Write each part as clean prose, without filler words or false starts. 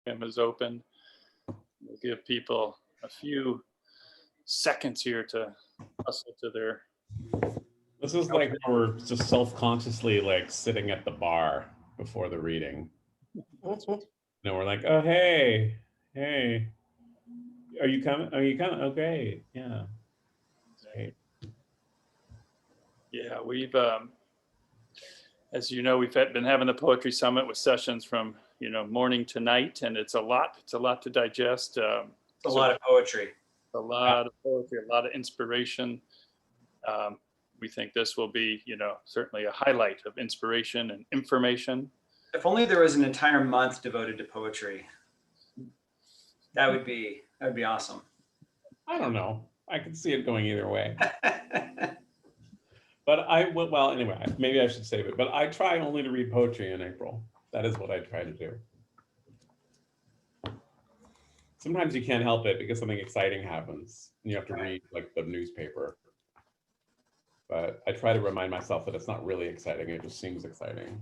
Poem is open. We'll give people a few seconds here to hustle to their. This is like we're just self-consciously like sitting at the bar before the reading. We're like, oh hey, are you coming? Are you coming? Okay, yeah. Great. Yeah, we've as you know, we've been having the Poetry Summit with sessions from morning to night, and it's a lot to digest. It's a lot of poetry. A lot of poetry, a lot of inspiration. We think this will be, certainly a highlight of inspiration and information. If only there was an entire month devoted to poetry. That would be awesome. I don't know. I can see it going either way. But well, anyway, maybe I should save it. But I try only to read poetry in April. That is what I try to do. Sometimes you can't help it because something exciting happens and you have to read like the newspaper. But I try to remind myself that it's not really exciting. It just seems exciting.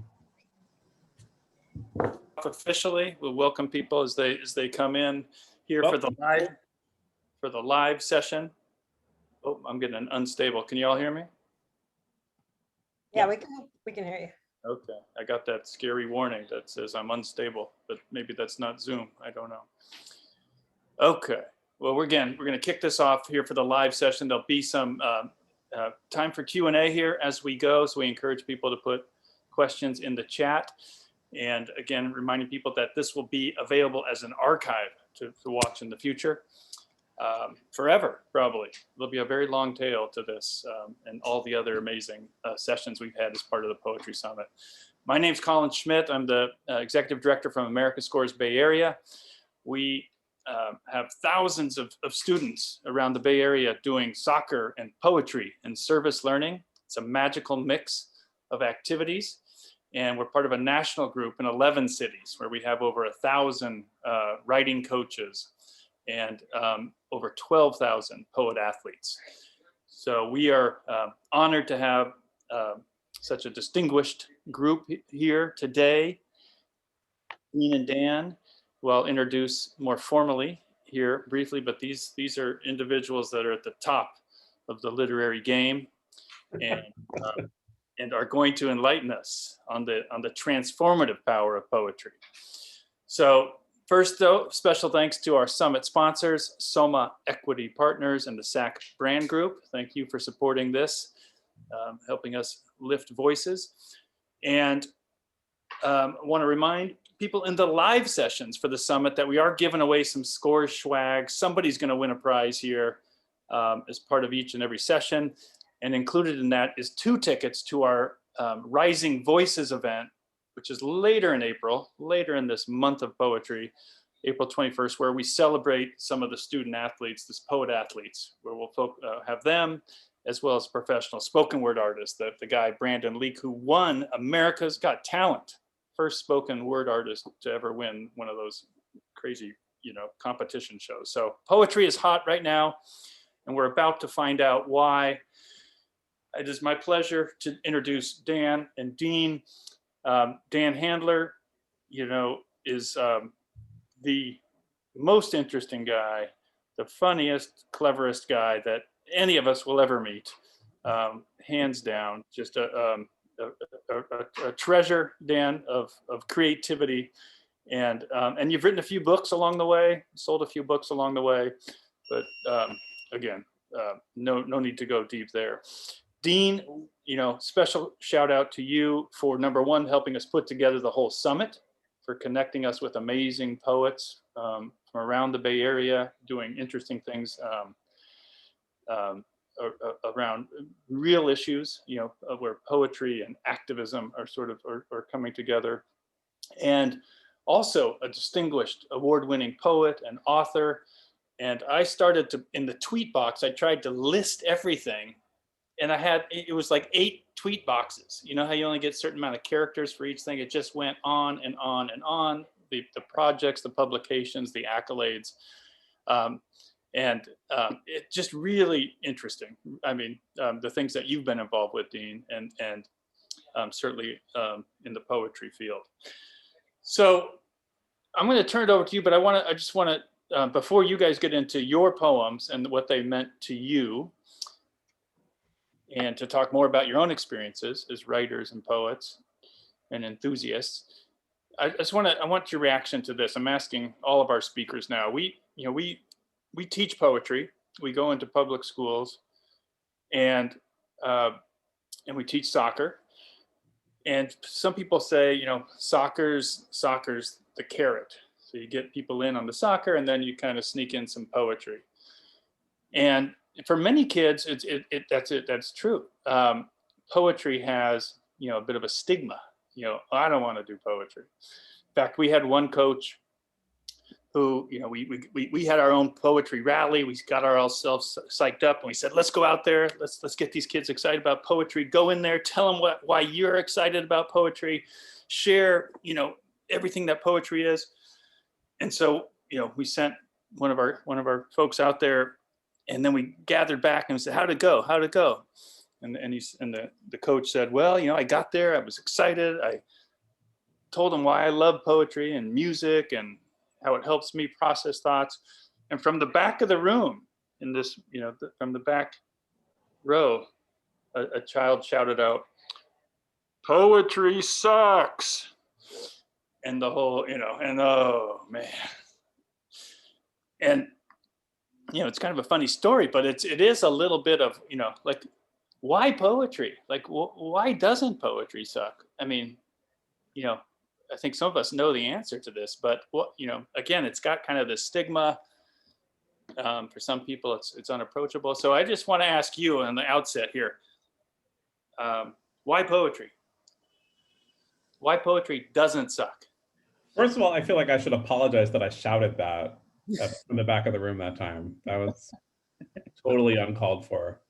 Officially, we'll welcome people as they come in here for the live session. Oh, I'm getting an unstable. Can you all hear me? Yeah, we can hear you. Okay, I got that scary warning that says I'm unstable, but maybe that's not Zoom. I don't know. Okay, well, we're going to kick this off here for the live session. There'll be some time for Q&A here as we go, so we encourage people to put questions in the chat. And again, reminding people that this will be available as an archive to watch in the future. Forever, probably. There'll be a very long tail to this and all the other amazing sessions we've had as part of the Poetry Summit. My name's Colin Schmidt. I'm the Executive Director from America Scores Bay Area. We have thousands of students around the Bay Area doing soccer and poetry and service learning. It's a magical mix of activities. And we're part of a national group in 11 cities where we have over 1,000 writing coaches and over 12,000 poet athletes. So we are honored to have such a distinguished group here today. Dean and Dan, who I'll introduce more formally here briefly, but these are individuals that are at the top of the literary game and are going to enlighten us on the transformative power of poetry. So first, though, special thanks to our summit sponsors, Soma Equity Partners and the SAC Brand Group. Thank you for supporting this, helping us lift voices. And I want to remind people in the live sessions for the summit that we are giving away some scores swag. Somebody's going to win a prize here as part of each and every session. And included in that is 2 tickets to our Rising Voices event, which is later in April, later in this month of poetry, April 21st, where we celebrate some of the student athletes, the poet athletes, where we'll have them, as well as professional spoken word artists, the guy, Brandon Leak, who won America's Got Talent, first spoken word artist to ever win one of those crazy, competition shows. So poetry is hot right now, and we're about to find out why. It is my pleasure to introduce Dan and Dean. Dan Handler, is the most interesting guy, the funniest, cleverest guy that any of us will ever meet, hands down. Just a treasure, Dan, of creativity, and you've written a few books along the way, sold a few books along the way, but again, no need to go deep there. Dean, special shout out to you for number one, helping us put together the whole summit, for connecting us with amazing poets from around the Bay Area, doing interesting things around real issues, where poetry and activism are are coming together. And also a distinguished award-winning poet and author. And I started in the tweet box, I tried to list everything. And it was like 8 tweet boxes. You know how you only get a certain amount of characters for each thing? It just went on and on and on. The projects, the publications, the accolades. It just really interesting. I mean, the things that you've been involved with, Dean, and certainly in the poetry field. So I'm going to turn it over to you, but I just want to, before you guys get into your poems and what they meant to you, and to talk more about your own experiences as writers and poets and enthusiasts, I want your reaction to this. I'm asking all of our speakers now. We teach poetry. We go into public schools, and we teach soccer. And some people say, soccer's the carrot. So you get people in on the soccer, and then you kind of sneak in some poetry. And for many kids, that's true. Poetry has, a bit of a stigma. I don't want to do poetry. In fact, we had one coach who, we had our own poetry rally. We got ourselves psyched up, and we said, let's go out there. Let's get these kids excited about poetry. Go in there, tell them why you're excited about poetry. Share, everything that poetry is. And so, we sent one of our folks out there, and then we gathered back and we said, how'd it go? And the coach said, well, I got there. I was excited. I told them why I love poetry and music and how it helps me process thoughts. And from the back of the room, in this, from the back row, a child shouted out, "Poetry sucks." And the whole, and oh man. And, it's kind of a funny story, but it is a little bit of, like, why poetry? Like, why doesn't poetry suck? I mean, I think some of us know the answer to this, but again, it's got kind of this stigma. For some people, it's unapproachable. So I just want to ask you on the outset here, why poetry? Why poetry doesn't suck? First of all, I feel like I should apologize that I shouted that from the back of the room that time. That was totally uncalled for.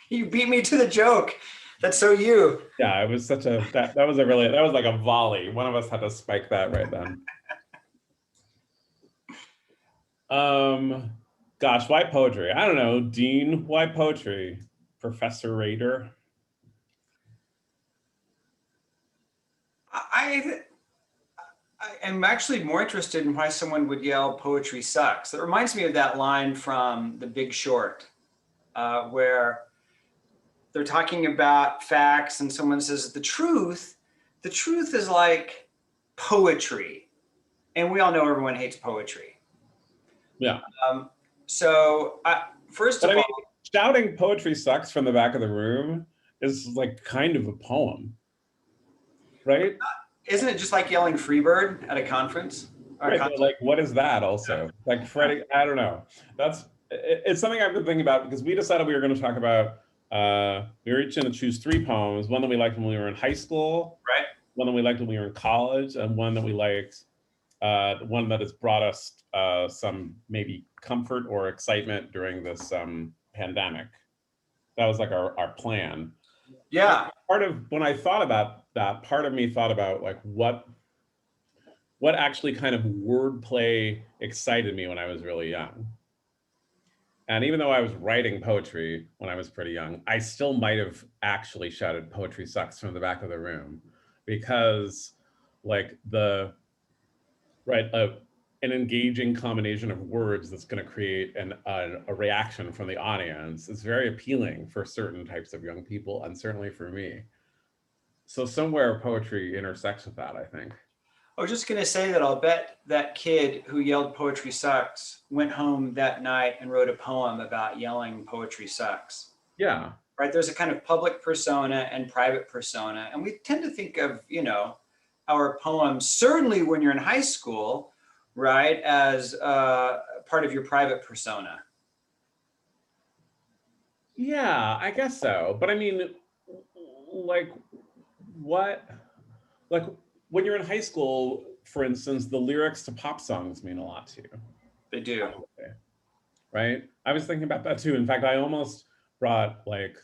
You beat me to the joke. That's so you. Yeah, it was such a, that was like a volley. One of us had to spike that right then. Gosh, why poetry? I don't know. Dean, why poetry? Professor Rader? I am actually more interested in why someone would yell poetry sucks. It reminds me of that line from The Big Short, where they're talking about facts and someone says, the truth is like poetry. And we all know everyone hates poetry. Yeah. First of all, shouting poetry sucks from the back of the room is like kind of a poem, right? Isn't it just like yelling Freebird at a conference? Right, but like, what is that also? Like Freddie, I don't know. It's something I've been thinking about because we decided we were going to talk about, we were each going to choose 3 poems, one that we liked when we were in high school, right? One that we liked when we were in college, and one that we liked, one that has brought us some maybe comfort or excitement during this pandemic. That was like our plan. Yeah. Part of, when I thought about that, part of me thought about like what actually kind of wordplay excited me when I was really young. And even though I was writing poetry when I was pretty young, I still might have actually shouted poetry sucks from the back of the room because like an engaging combination of words that's going to create a reaction from the audience is very appealing for certain types of young people and certainly for me. So somewhere poetry intersects with that, I think. I was just going to say that I'll bet that kid who yelled poetry sucks went home that night and wrote a poem about yelling poetry sucks. Yeah. Right. There's a kind of public persona and private persona. And we tend to think of, our poems, certainly when you're in high school, right, as part of your private persona. Yeah, I guess so. But I mean, like when you're in high school, for instance, the lyrics to pop songs mean a lot to you. They do. Right? I was thinking about that too. In fact, I almost brought like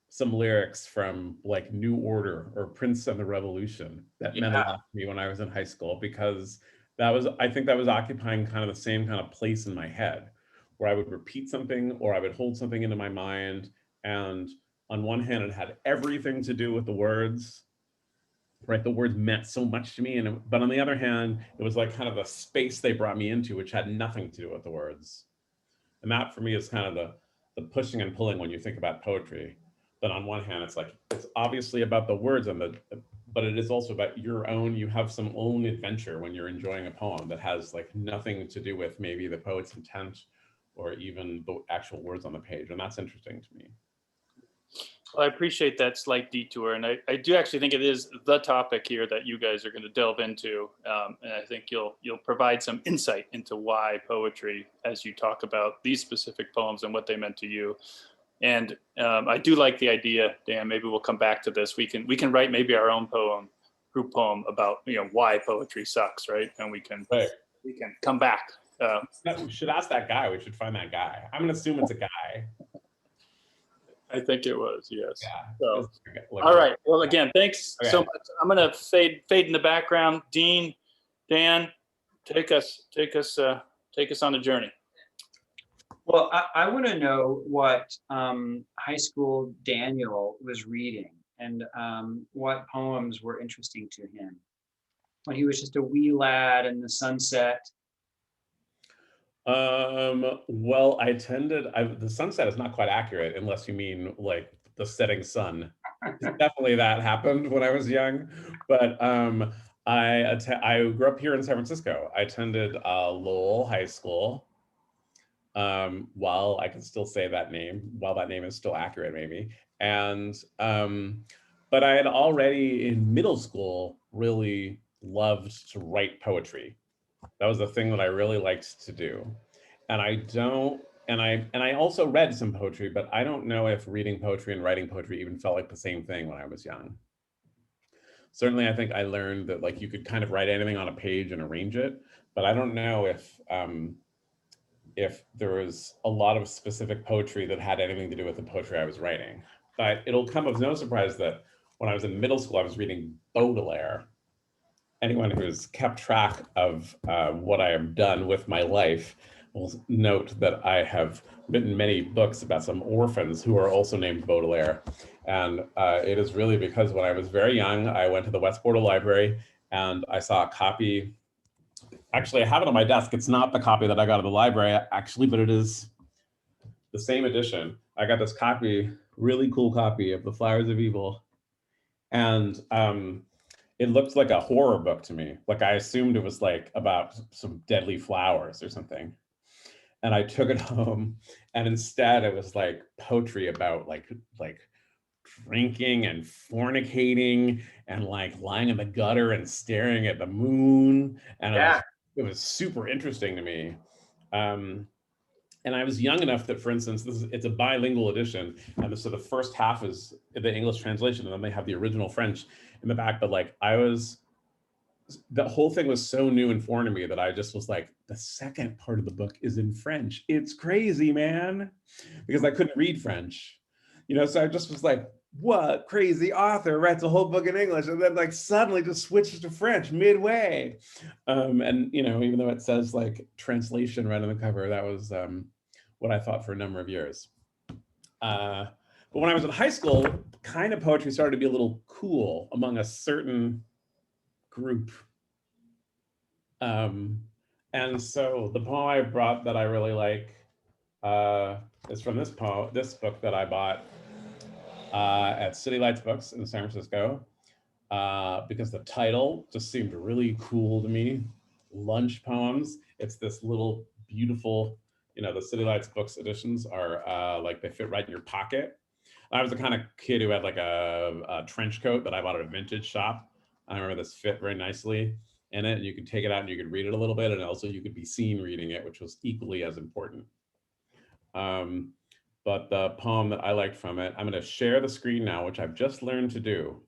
some lyrics from like New Order or Prince and the Revolution that meant a lot to me when I was in high school, because I think that was occupying kind of the same kind of place in my head where I would repeat something or I would hold something into my mind. And on one hand, it had everything to do with the words. right? The words meant so much to me. But on the other hand, it was like kind of the space they brought me into, which had nothing to do with the words. And that for me is kind of the pushing and pulling when you think about poetry. But on one hand, it's like, it's obviously about the words but it is also about you have some own adventure when you're enjoying a poem that has like nothing to do with maybe the poet's intent or even the actual words on the page. And that's interesting to me. Well, I appreciate that slight detour, and I do actually think it is the topic here that you guys are going to delve into, and I think you'll provide some insight into why poetry, as you talk about these specific poems and what they meant to you. And I do like the idea, Dan. Maybe we'll come back to this. We can write maybe our own group poem about why poetry sucks, right? And we can come back. We should ask that guy. We should find that guy. I'm gonna assume it's a guy. I think it was, yes. Yeah. So, all right. Well, again, thanks so much. I'm gonna fade in the background. Dean, Dan, take us on a journey. Well, I want to know what high school Daniel was reading and what poems were interesting to him when he was just a wee lad in the sunset. Well, the sunset is not quite accurate unless you mean like the setting sun. Definitely that happened when I was young, but I grew up here in San Francisco. I attended Lowell High School, while I can still say that name, while that name is still accurate maybe. And, but I had already in middle school really loved to write poetry. That was the thing that I really liked to do. And I also read some poetry, but I don't know if reading poetry and writing poetry even felt like the same thing when I was young. Certainly, I think I learned that like you could kind of write anything on a page and arrange it, but I don't know if there was a lot of specific poetry that had anything to do with the poetry I was writing. But it'll come as no surprise that when I was in middle school, I was reading Baudelaire. Anyone who's kept track of what I have done with my life will note that I have written many books about some orphans who are also named Baudelaire. And it is really because when I was very young, I went to the West Border Library and I saw a copy. Actually, I have it on my desk. It's not the copy that I got at the library, actually, but it is the same edition. I got this copy, really cool copy of The Flowers of Evil. And it looked like a horror book to me. Like I assumed it was like about some deadly flowers or something. And I took it home and instead it was like poetry about like drinking and fornicating and like lying in the gutter and staring at the moon. And it was super interesting to me. And I was young enough that, for instance, it's a bilingual edition, and so the first half is the English translation, and then they have the original French in the back. But like the whole thing was so new and foreign to me that I just was like, the second part of the book is in French. It's crazy, man, because I couldn't read French, so I just was like, what crazy author writes a whole book in English and then like suddenly just switches to French midway? And even though it says like translation right on the cover, that was what I thought for a number of years. But when I was in high school, kind of poetry started to be a little cool among a certain group. And so the poem I brought that I really like is from this book that I bought at City Lights Books in San Francisco, because the title just seemed really cool to me. Lunch Poems. It's this little beautiful, the City Lights Books editions are like they fit right in your pocket. I was the kind of kid who had like a trench coat that I bought at a vintage shop. I remember this fit very nicely in it, and you could take it out and you could read it a little bit, and also you could be seen reading it, which was equally as important. But the poem that I liked from it, I'm going to share the screen now, which I've just learned to do.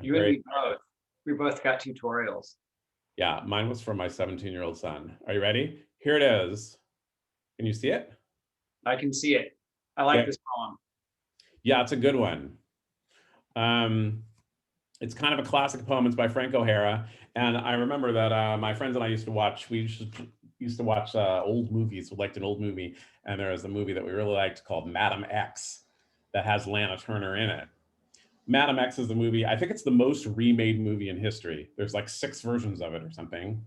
You and me both. We both got tutorials. Yeah, mine was from my 17-year-old son. Are you ready? Here it is. Can you see it? I can see it. I like this poem. Yeah, it's a good one. It's kind of a classic poem. It's by Frank O'Hara. And I remember that my friends and I used to watch old movies. We liked an old movie. And there was a movie that we really liked called Madam X that has Lana Turner in it. Madam X is the movie. I think it's the most remade movie in history. There's like 6 versions of it or something.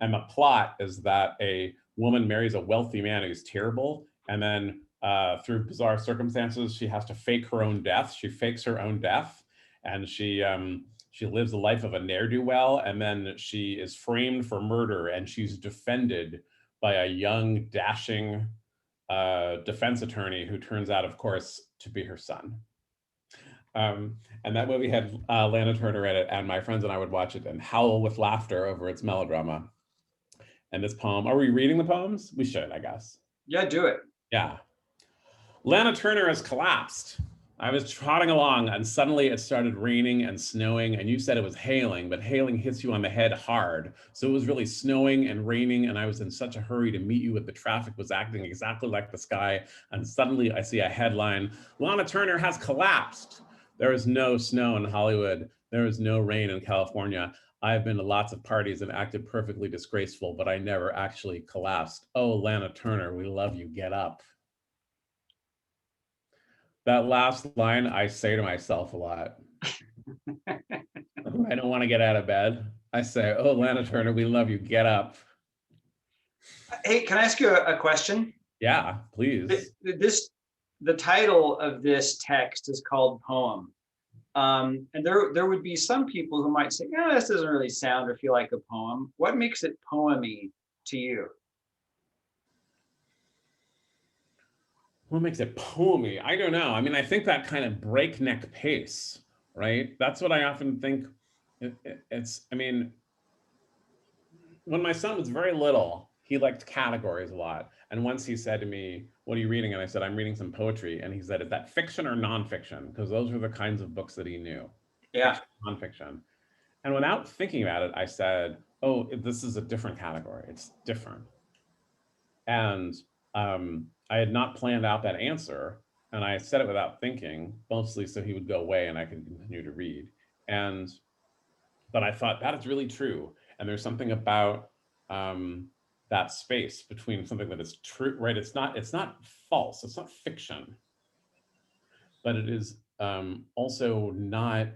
And the plot is that a woman marries a wealthy man who's terrible. And then through bizarre circumstances, she has to fake her own death. She fakes her own death. And she lives the life of a ne'er-do-well. And then she is framed for murder. And she's defended by a young, dashing defense attorney who turns out, of course, to be her son. And that movie had Lana Turner in it, and my friends and I would watch it and howl with laughter over its melodrama. And this poem, are we reading the poems? We should, I guess. Yeah, do it. Yeah. Lana Turner has collapsed. I was trotting along and suddenly it started raining and snowing, and you said it was hailing, but hailing hits you on the head hard. So it was really snowing and raining, and I was in such a hurry to meet you that the traffic was acting exactly like the sky. And suddenly I see a headline, Lana Turner has collapsed. There is no snow in Hollywood. There is no rain in California. I've been to lots of parties and acted perfectly disgraceful, but I never actually collapsed. Oh, Lana Turner, we love you, get up. That last line I say to myself a lot. I don't want to get out of bed. I say, oh, Lana Turner, we love you, get up. Hey, can I ask you a question? Yeah, please. The title of this text is called Poem. And there would be some people who might say, yeah, this doesn't really sound or feel like a poem. What makes it poemy to you? What makes it poemy? I don't know. I mean, I think that kind of breakneck pace, right? That's what I often think. I mean, when my son was very little, he liked categories a lot. And once he said to me, what are you reading? And I said, I'm reading some poetry. And he said, is that fiction or nonfiction? Because those were the kinds of books that he knew. Yeah. Fiction, nonfiction. And without thinking about it, I said, oh, this is a different category. It's different. And I had not planned out that answer. And I said it without thinking, mostly so he would go away and I could continue to read. But I thought that is really true. And there's something about that space between something that is true, right? It's not false, it's not fiction, but it is also not,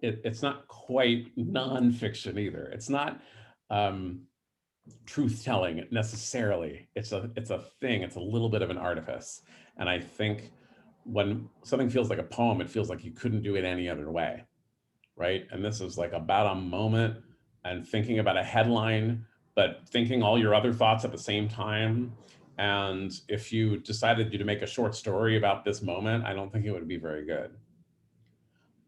it's not quite nonfiction either. It's not truth-telling necessarily. It's a thing, it's a little bit of an artifice. And I think when something feels like a poem, it feels like you couldn't do it any other way, right? And this is like about a moment and thinking about a headline, but thinking all your other thoughts at the same time. And if you decided to make a short story about this moment, I don't think it would be very good.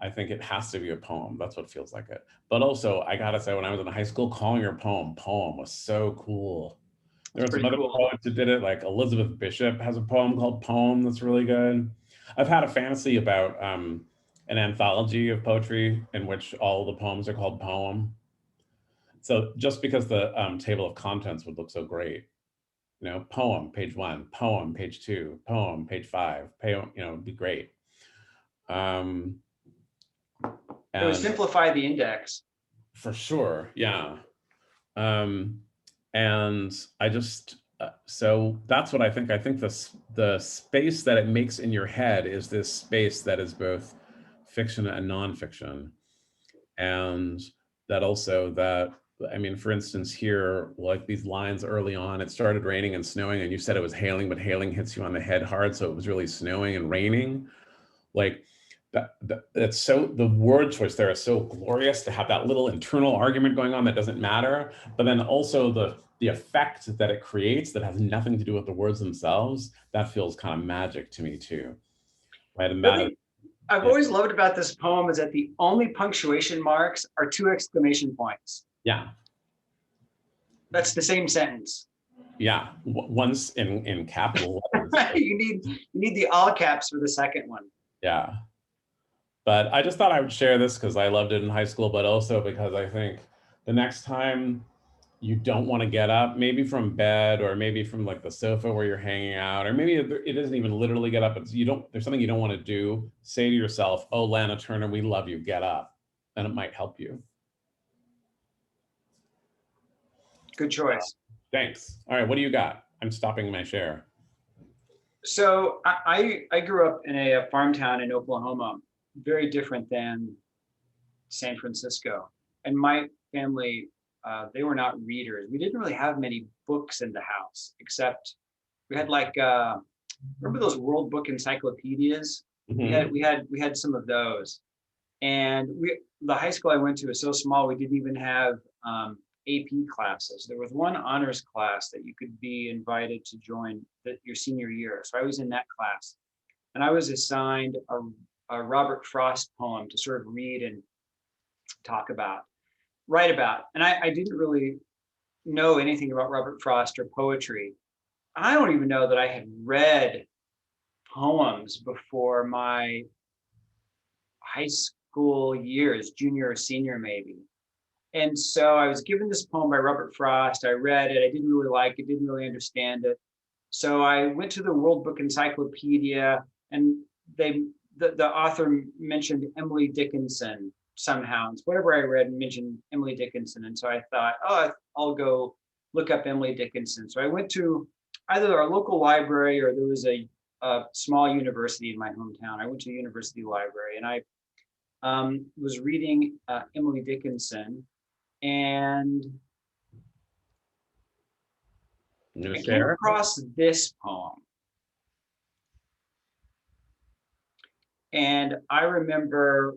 I think it has to be a poem. That's what feels like it. But also, I gotta say, when I was in high school, calling your poem was so cool. There were some other poets who did it, like Elizabeth Bishop has a poem called Poem that's really good. I've had a fantasy about an anthology of poetry in which all the poems are called Poem. So just because the table of contents would look so great, you know, poem, page 1, poem, page 2, poem, page 5, poem, you know, it'd be great. It would simplify the index. For sure, yeah. And I just, so that's what I think. I think the space that it makes in your head is this space that is both fiction and nonfiction. And that also that, I mean, for instance, here, like these lines early on, it started raining and snowing and you said it was hailing, but hailing hits you on the head hard. So it was really snowing and raining. Like that's so, the word choice there is so glorious to have that little internal argument going on that doesn't matter. But then also the effect that it creates that has nothing to do with the words themselves, that feels kind of magic to me too. Right. And that I've always loved about this poem is that the only punctuation marks are 2 exclamation points. Yeah. That's the same sentence. Yeah, once in capital letters. You need the all caps for the second one. Yeah. But I just thought I would share this because I loved it in high school, but also because I think the next time you don't want to get up, maybe from bed or maybe from like the sofa where you're hanging out, or maybe it doesn't even literally get up, but there's something you don't want to do, say to yourself, oh, Lana Turner, we love you, get up. And it might help you. Good choice. Thanks. All right, what do you got? I'm stopping my share. So I grew up in a farm town in Oklahoma, very different than San Francisco. And my family, they were not readers. We didn't really have many books in the house, except we had like, remember those World Book encyclopedias? Mhm. We had some of those. And the high school I went to was so small, we didn't even have AP classes. There was one honors class that you could be invited to join your senior year. So I was in that class, and I was assigned a Robert Frost poem to sort of read and talk about, write about. And I didn't really know anything about Robert Frost or poetry. I don't even know that I had read poems before my high school years, junior or senior maybe. And so I was given this poem by Robert Frost. I read it. I didn't really like it, didn't really understand it. So I went to the World Book Encyclopedia, and the author mentioned Emily Dickinson somehow. It's whatever I read mentioned Emily Dickinson. And so I thought, oh, I'll go look up Emily Dickinson. So I went to either our local library, or there was a small university in my hometown. I went to the university library, and I was reading Emily Dickinson, and You I gonna came share? across this poem. And I remember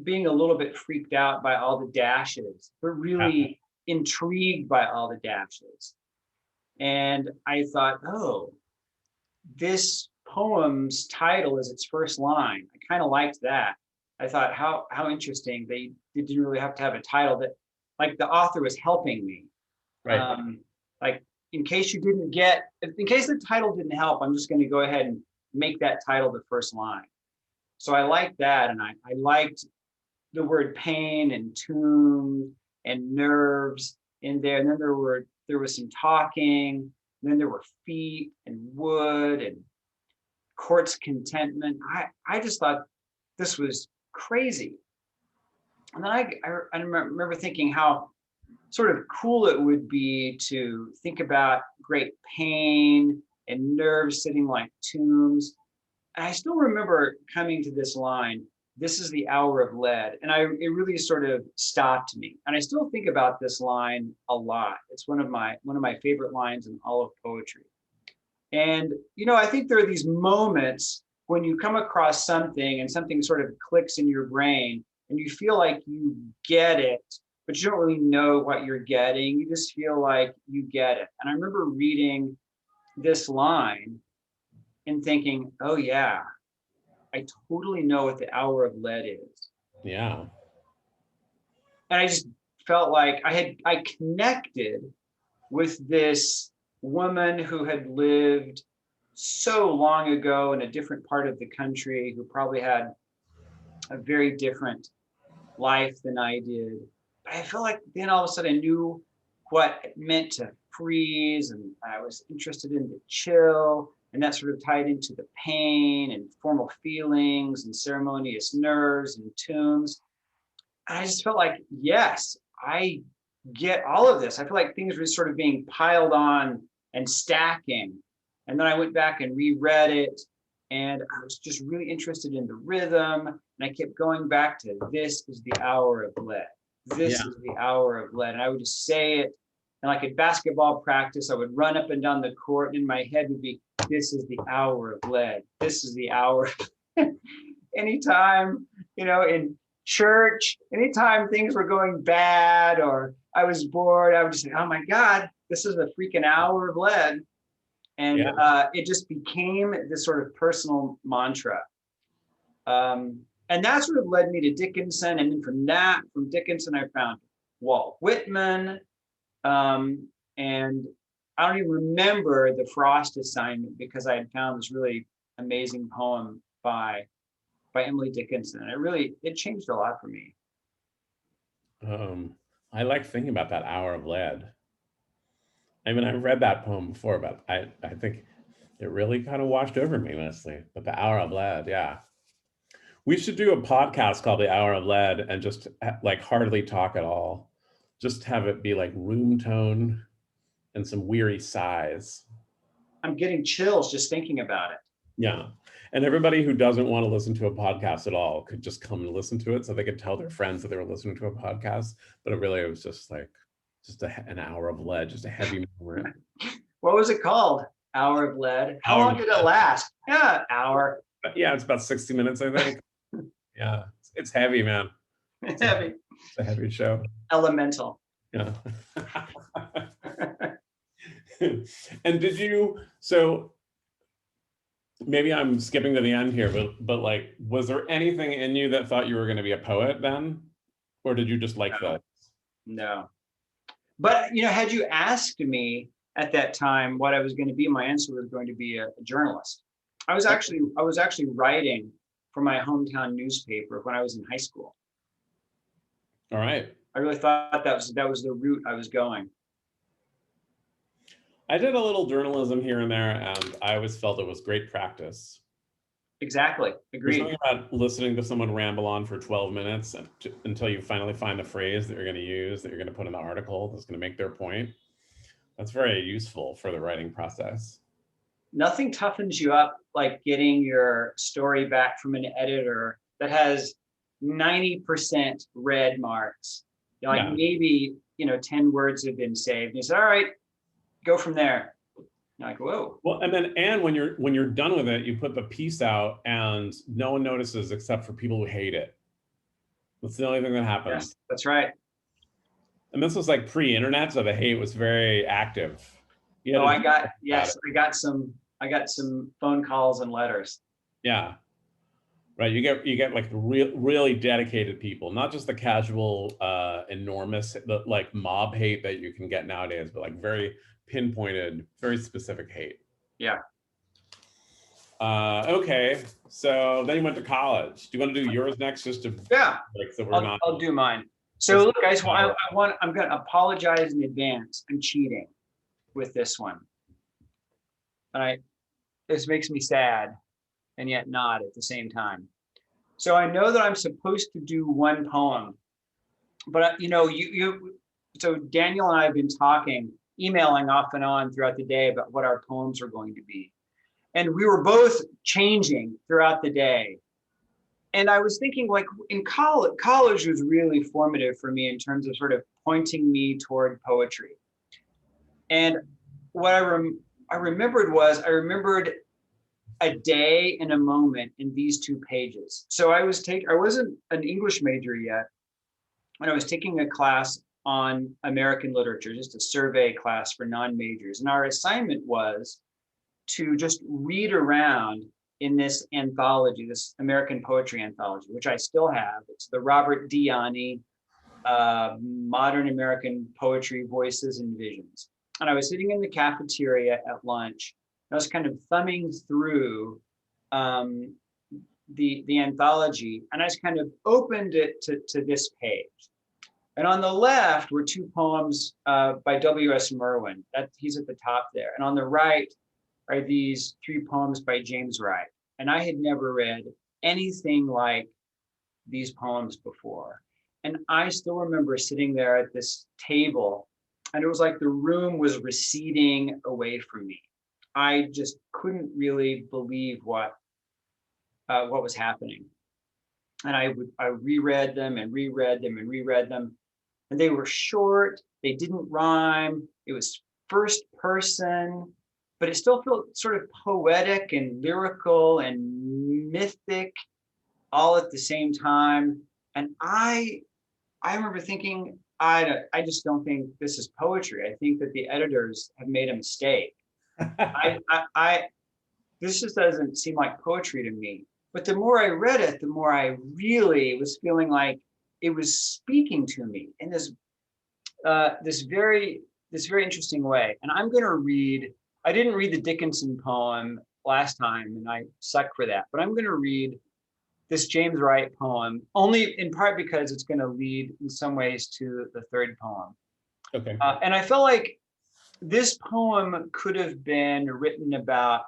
being a little bit freaked out by all the dashes, but really intrigued by all the dashes. And I thought, oh, this poem's title is its first line. I kind of liked that. I thought, how interesting. They didn't really have to have a title, that like the author was helping me. Right. Like, in case the title didn't help, I'm just going to go ahead and make that title the first line. So I liked that, and I liked the word pain and tomb and nerves in there. And then there was some talking, and then there were feet and wood and court's contentment. I just thought this was crazy. And then I remember thinking how sort of cool it would be to think about great pain and nerves sitting like tombs. And I still remember coming to this line, "This is the hour of lead." And it really sort of stopped me. And I still think about this line a lot. It's one of my favorite lines in all of poetry. And, I think there are these moments when you come across something and something sort of clicks in your brain and you feel like you get it, but you don't really know what you're getting. You just feel like you get it. And I remember reading this line and thinking, oh yeah, I totally know what the hour of lead is. Yeah. And I just felt like I connected with this woman who had lived so long ago in a different part of the country, who probably had a very different life than I did. But I felt like then all of a sudden I knew what it meant to freeze, and I was interested in the chill, and that sort of tied into the pain and formal feelings and ceremonious nerves and tombs. And I just felt like, yes, I get all of this. I feel like things were sort of being piled on and stacking. And then I went back and reread it, and I was just really interested in the rhythm. And I kept going back to, "This is the hour of lead. This is the hour of lead." And I would just say it. And like at basketball practice, I would run up and down the court, and in my head would be, "This is the hour of lead. This is the hour." Anytime, in church, anytime things were going bad or I was bored, I would just say, "Oh my God, this is a freaking hour of lead." And it just became this sort of personal mantra. And that sort of led me to Dickinson. And then from Dickinson, I found Walt Whitman. And I don't even remember the Frost assignment, because I had found this really amazing poem by Emily Dickinson. And it changed a lot for me. I like thinking about that hour of lead. I mean, I've read that poem before, but I think it really kind of washed over me, honestly. But the hour of lead, yeah. We should do a podcast called The Hour of Lead and just like hardly talk at all. Just have it be like room tone and some weary sighs. I'm getting chills just thinking about it. Yeah. And everybody who doesn't want to listen to a podcast at all could just come and listen to it, so they could tell their friends that they were listening to a podcast. But it really was just like an hour of lead, just a heavy moment. What was it called? Hour of Lead. How long did it last? Yeah, hour. Yeah, it's about 60 minutes, I think. Yeah, it's heavy, man. It's heavy. It's a heavy show. Elemental. Yeah. And so maybe I'm skipping to the end here, but like, was there anything in you that thought you were going to be a poet then? Or did you just like that? No. But, had you asked me at that time what I was going to be, my answer was going to be a journalist. I was actually writing for my hometown newspaper when I was in high school. All right. I really thought that was the route I was going. I did a little journalism here and there, and I always felt it was great practice. Exactly. Agreed. There's something about listening to someone ramble on for 12 minutes until you finally find the phrase that you're going to use, that you're going to put in the article that's going to make their point. That's very useful for the writing process. Nothing toughens you up like getting your story back from an editor that has 90% red marks. Maybe 10 words have been saved. And you say, all right, go from there. You're like, whoa. Well, and when you're done with it, you put the piece out and no one notices except for people who hate it. That's the only thing that happens. Yes, that's right. And this was like pre-internet, so the hate was very active. I got some phone calls and letters. Yeah. Right. You get like really dedicated people, not just the casual, enormous, like mob hate that you can get nowadays, but like very pinpointed, very specific hate. Yeah. Okay. So then you went to college. Do you want to do yours next? Just to I'll do mine. So look, guys, I'm going to apologize in advance. I'm cheating with this one. This makes me sad, and yet not at the same time. So I know that I'm supposed to do one poem, but so Daniel and I have been emailing off and on throughout the day about what our poems are going to be. And we were both changing throughout the day. And I was thinking, like, in college was really formative for me in terms of sort of pointing me toward poetry. And what I remembered a day and a moment in these 2 pages. So I wasn't an English major yet, and I was taking a class on American literature, just a survey class for non-majors. And our assignment was to just read around in this anthology, this American poetry anthology, which I still have. It's the Robert Diani, Modern American Poetry, Voices and Visions. And I was sitting in the cafeteria at lunch. I was kind of thumbing through the anthology, and I just kind of opened it to this page. And on the left were 2 poems by W.S. Merwin. He's at the top there. And on the right are these 3 poems by James Wright. And I had never read anything like these poems before. And I still remember sitting there at this table, and it was like the room was receding away from me. I just couldn't really believe what was happening. And I reread them and reread them and reread them. And they were short, they didn't rhyme, it was first person, but it still felt sort of poetic and lyrical and mythic all at the same time. And I remember thinking, I just don't think this is poetry. I think that the editors have made a mistake. This just doesn't seem like poetry to me. But the more I read it, the more I really was feeling like it was speaking to me in this very interesting way. And I'm going to read. I didn't read the Dickinson poem last time, and I suck for that. But I'm going to read this James Wright poem, only in part because it's going to lead in some ways to the 3rd poem. Okay. And I felt like this poem could have been written about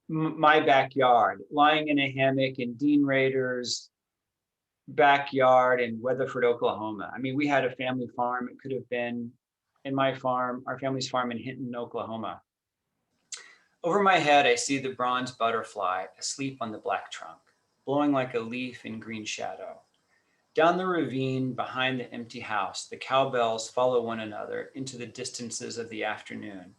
my backyard, lying in a hammock in Dean Rader's backyard in Weatherford, Oklahoma. I mean, we had a family farm. It could have been in our family's farm in Hinton, Oklahoma. Over my head, I see the bronze butterfly asleep on the black trunk, blowing like a leaf in green shadow. Down the ravine behind the empty house, the cowbells follow one another into the distances of the afternoon.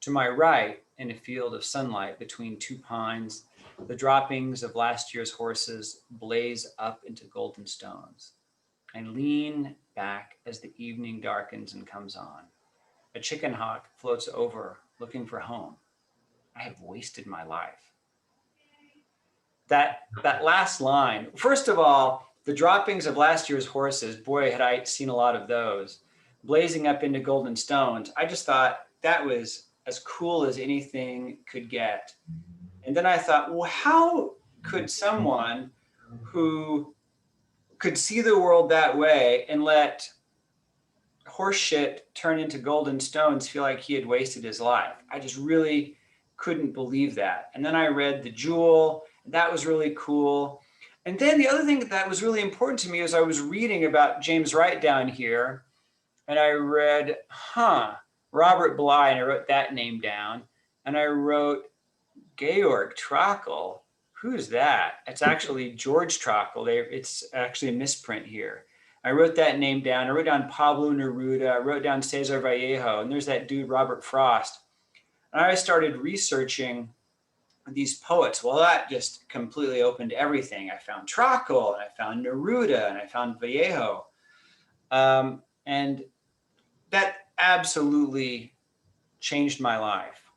To my right, in a field of sunlight between two pines, the droppings of last year's horses blaze up into golden stones. I lean back as the evening darkens and comes on. A chicken hawk floats over, looking for home. I have wasted my life. That last line, first of all, the droppings of last year's horses, boy, had I seen a lot of those, blazing up into golden stones. I just thought that was as cool as anything could get. And then I thought, well, how could someone who could see the world that way and let horse shit turn into golden stones feel like he had wasted his life? I just really couldn't believe that. And then I read The Jewel. That was really cool. And then the other thing that was really important to me is I was reading about James Wright down here, and I read, Robert Bly, and I wrote that name down. And I wrote Georg Trakl. Who's that? It's actually George Trakl. It's actually a misprint here. I wrote that name down. I wrote down Pablo Neruda. I wrote down Cesar Vallejo. And there's that dude, Robert Frost. And I started researching these poets. Well, that just completely opened everything. I found Trakl, and I found Neruda, and I found Vallejo. And that absolutely changed my life.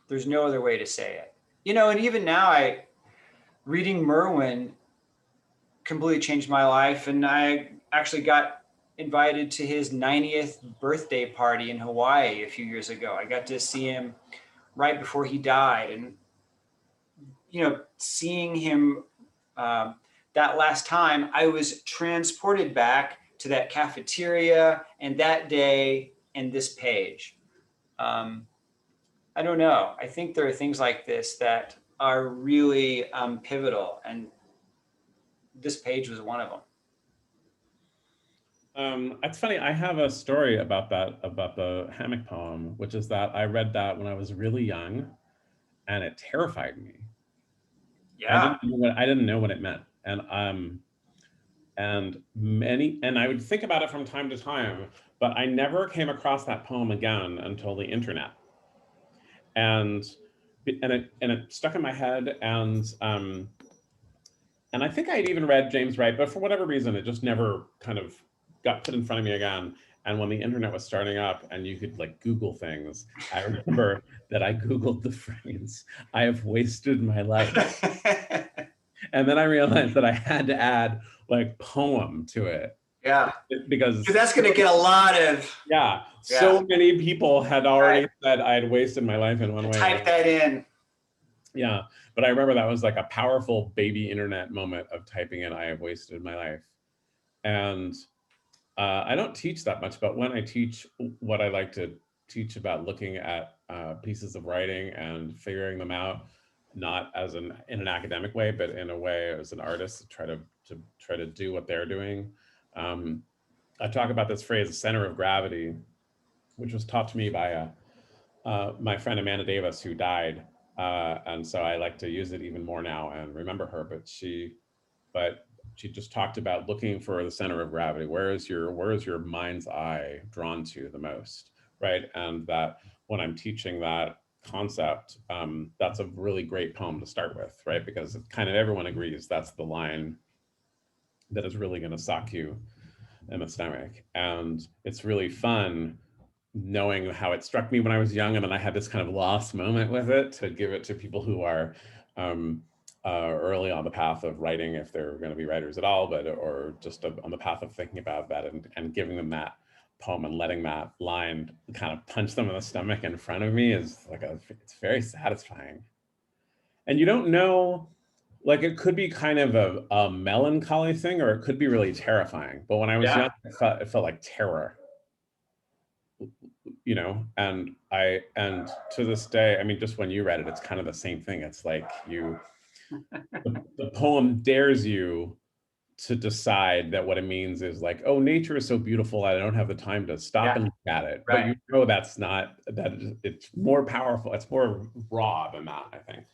There's no other way to say it. And even now, reading Merwin completely changed my life. And I actually got invited to his 90th birthday party in Hawaii a few years ago. I got to see him right before he died. And, seeing him that last time, I was transported back to that cafeteria and that day and this page. I don't know. I think there are things like this that are really pivotal, and this page was one of them. It's funny, I have a story about that, about the Hammock poem, which is that I read that when I was really young, and it terrified me. Yeah. I didn't know what it meant. And I would think about it from time to time, but I never came across that poem again until the internet. And it stuck in my head, and I think I'd even read James Wright, but for whatever reason, it just never kind of got put in front of me again. And when the internet was starting up and you could like Google things, I remember that I Googled the phrase, "I have wasted my life." And then I realized that I had to add like poem to it. Yeah. Because that's going to get a lot of. Yeah. So many people had already said I had wasted my life in one way. Type that in. Yeah. But I remember that was like a powerful baby internet moment of typing in, "I have wasted my life." And I don't teach that much, but when I teach, what I like to teach about looking at pieces of writing and figuring them out, not as in an academic way, but in a way as an artist to try to do what they're doing. I talk about this phrase, "center of gravity," which was taught to me by my friend Amanda Davis, who died. And so I like to use it even more now and remember her, but she just talked about looking for the center of gravity. Where is your mind's eye drawn to the most, right? And that when I'm teaching that concept, that's a really great poem to start with, right? Because kind of everyone agrees that's the line that is really going to sock you in the stomach. And it's really fun knowing how it struck me when I was young, and then I had this kind of lost moment with it to give it to people who are early on the path of writing, if they're going to be writers at all, or just on the path of thinking about that, and giving them that poem and letting that line kind of punch them in the stomach in front of me is like it's very satisfying. And you don't know, like it could be kind of a melancholy thing, or it could be really terrifying. But when I was young, it felt like terror. And to this day, I mean, just when you read it, it's kind of the same thing. It's like the poem dares you to decide that what it means is like, oh, nature is so beautiful, I don't have the time to stop and look at it. But you know that's not, it's more powerful, it's more raw than that, I think.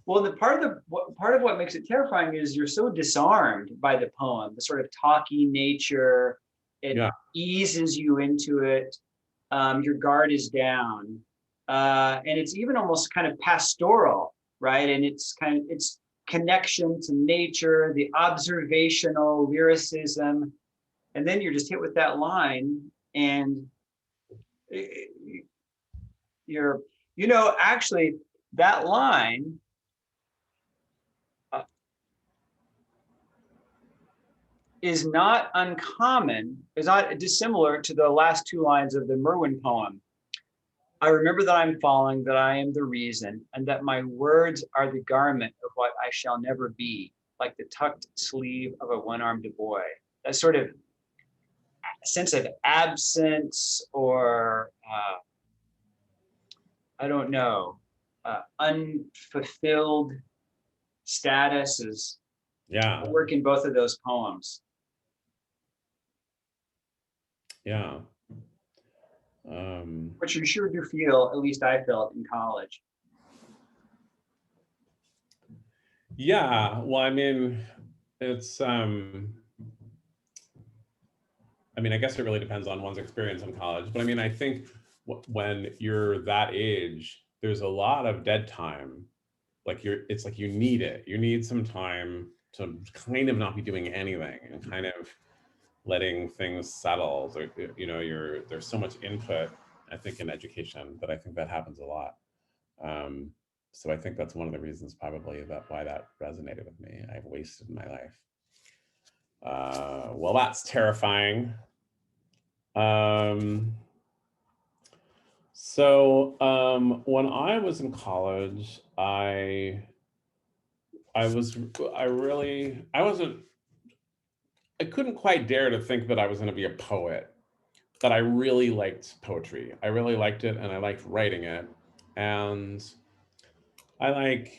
Well, the part of what makes it terrifying is you're so disarmed by the poem, the sort of talky nature. It eases you into it. Your guard is down, and it's even almost kind of pastoral, right? And it's connection to nature, the observational lyricism, and then you're just hit with that line, and you're, actually that line is not uncommon, is not dissimilar to the last two lines of the Merwin poem. I remember that I'm falling, that I am the reason, and that my words are the garment of what I shall never be, like the tucked sleeve of a one-armed boy. That sort of sense of absence or, I don't know, unfulfilled status is work in both of those poems. Yeah. Which you sure do feel, at least I felt in college. Yeah, well, I mean, it's, I mean, I guess it really depends on one's experience in college, but I mean, I think when you're that age, there's a lot of dead time. Like it's like you need it. You need some time to kind of not be doing anything and kind of letting things settle. So, there's so much input, I think, in education that I think that happens a lot. So I think that's one of the reasons probably why that resonated with me. I've wasted my life. Well, that's terrifying. So when I was in college, I couldn't quite dare to think that I was going to be a poet, but I really liked poetry. I really liked it, and I liked writing it. And I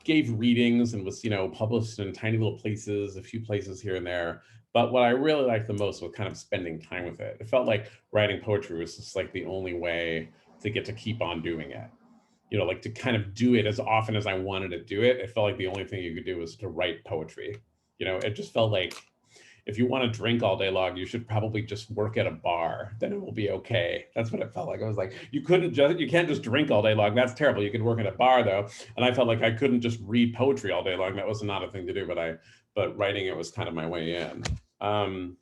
gave readings and was, published in tiny little places, a few places here and there. But what I really liked the most was kind of spending time with it. It felt like writing poetry was just like the only way to get to keep on doing it. Like to kind of do it as often as I wanted to do it. It felt like the only thing you could do was to write poetry. It just felt like if you want to drink all day long, you should probably just work at a bar. Then it will be okay. That's what it felt like. I was like, you can't just drink all day long. That's terrible. You could work at a bar though. And I felt like I couldn't just read poetry all day long. That was not a thing to do, but writing it was kind of my way in. And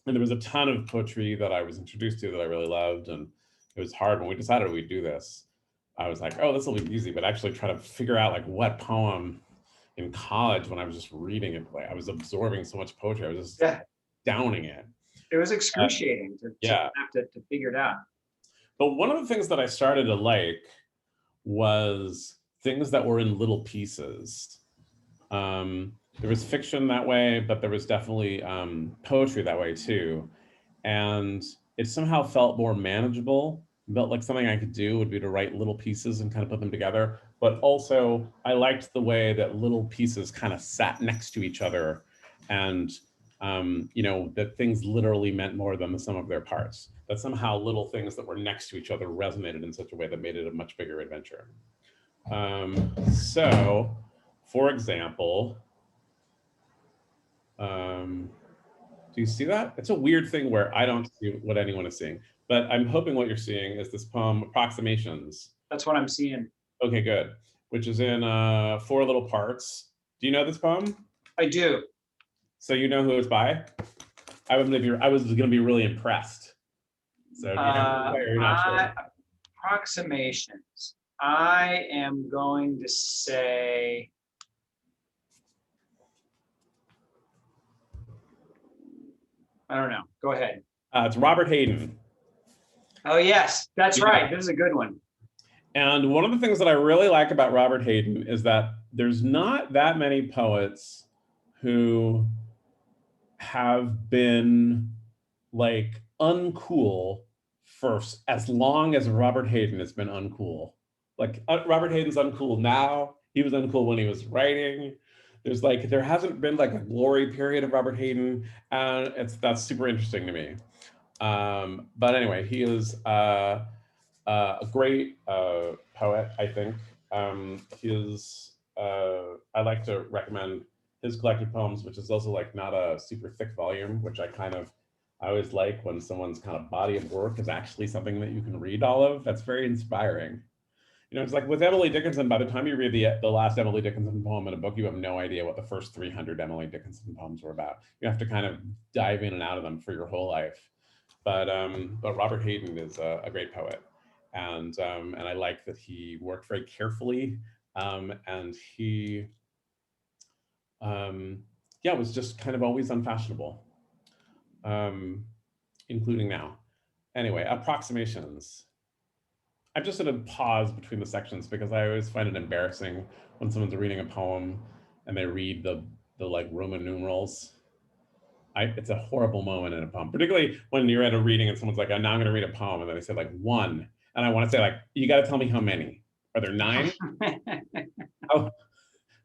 there was a ton of poetry that I was introduced to that I really loved. And it was hard when we decided we'd do this. I was like, oh, this will be easy, but actually try to figure out like what poem in college when I was just reading it. Like I was absorbing so much poetry. I was just downing it. It was excruciating to have to figure it out. But one of the things that I started to like was things that were in little pieces. There was fiction that way, but there was definitely poetry that way too. And it somehow felt more manageable. Felt like something I could do would be to write little pieces and kind of put them together. But also I liked the way that little pieces kind of sat next to each other and, that things literally meant more than the sum of their parts. That somehow little things that were next to each other resonated in such a way that made it a much bigger adventure. So, for example, do you see that? It's a weird thing where I don't see what anyone is seeing. But I'm hoping what you're seeing is this poem, Approximations. That's what I'm seeing. Okay, good. Which is in 4 little parts. Do you know this poem? I do. So you know who it's by? I was gonna be really impressed. So do you know who, or you're not sure? Approximations. I am going to say I don't know. Go ahead. It's Robert Hayden. Oh, yes, that's right. This is a good one. And one of the things that I really like about Robert Hayden is that there's not that many poets who have been like uncool for as long as Robert Hayden has been uncool. Like Robert Hayden's uncool now. He was uncool when he was writing. there hasn't been like a glory period of Robert Hayden, and that's super interesting to me. But anyway, he is a great poet, I think. I like to recommend his collected poems, which is also like not a super thick volume, which I always like when someone's kind of body of work is actually something that you can read all of. That's very inspiring. You know, it's like with Emily Dickinson, by the time you read the last Emily Dickinson poem in a book, you have no idea what the first 300 Emily Dickinson poems were about. You have to kind of dive in and out of them for your whole life. But Robert Hayden is a great poet. And I like that he worked very carefully, and he was just kind of always unfashionable, including now. Anyway, approximations. I'm just going to pause between the sections because I always find it embarrassing when someone's reading a poem and they read the like Roman numerals. It's a horrible moment in a poem, particularly when you're at a reading and someone's like, oh, now I'm going to read a poem. And then they say like 1. And I want to say like, you got to tell me how many. Are there 9?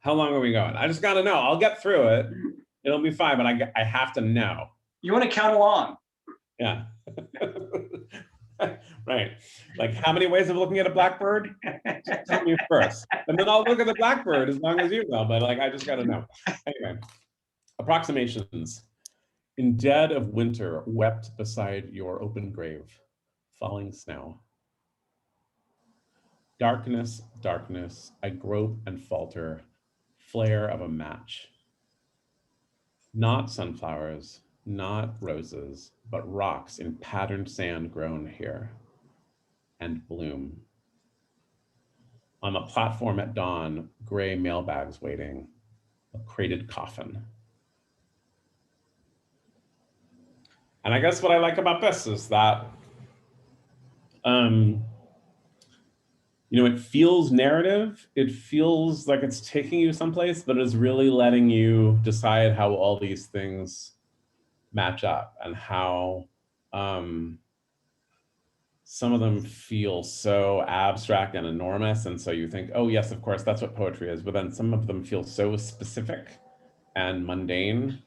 How long are we going? I just got to know. I'll get through it. It'll be fine, but I have to know. You want to count along. Yeah. Right. Like, how many ways of looking at a blackbird? Just tell me first. And then I'll look at the blackbird as long as you will. But like, I just got to know. Anyway, approximations. In dead of winter, wept beside your open grave, falling snow. Darkness, darkness, I grope and falter, flare of a match. Not sunflowers, not roses, but rocks in patterned sand grown here, and bloom. On the platform at dawn, gray mailbags waiting, a crated coffin. And I guess what I like about this is that, it feels narrative. It feels like it's taking you someplace, but it's really letting you decide how all these things match up and how some of them feel so abstract and enormous. And so you think, oh yes, of course, that's what poetry is. But then some of them feel so specific and mundane.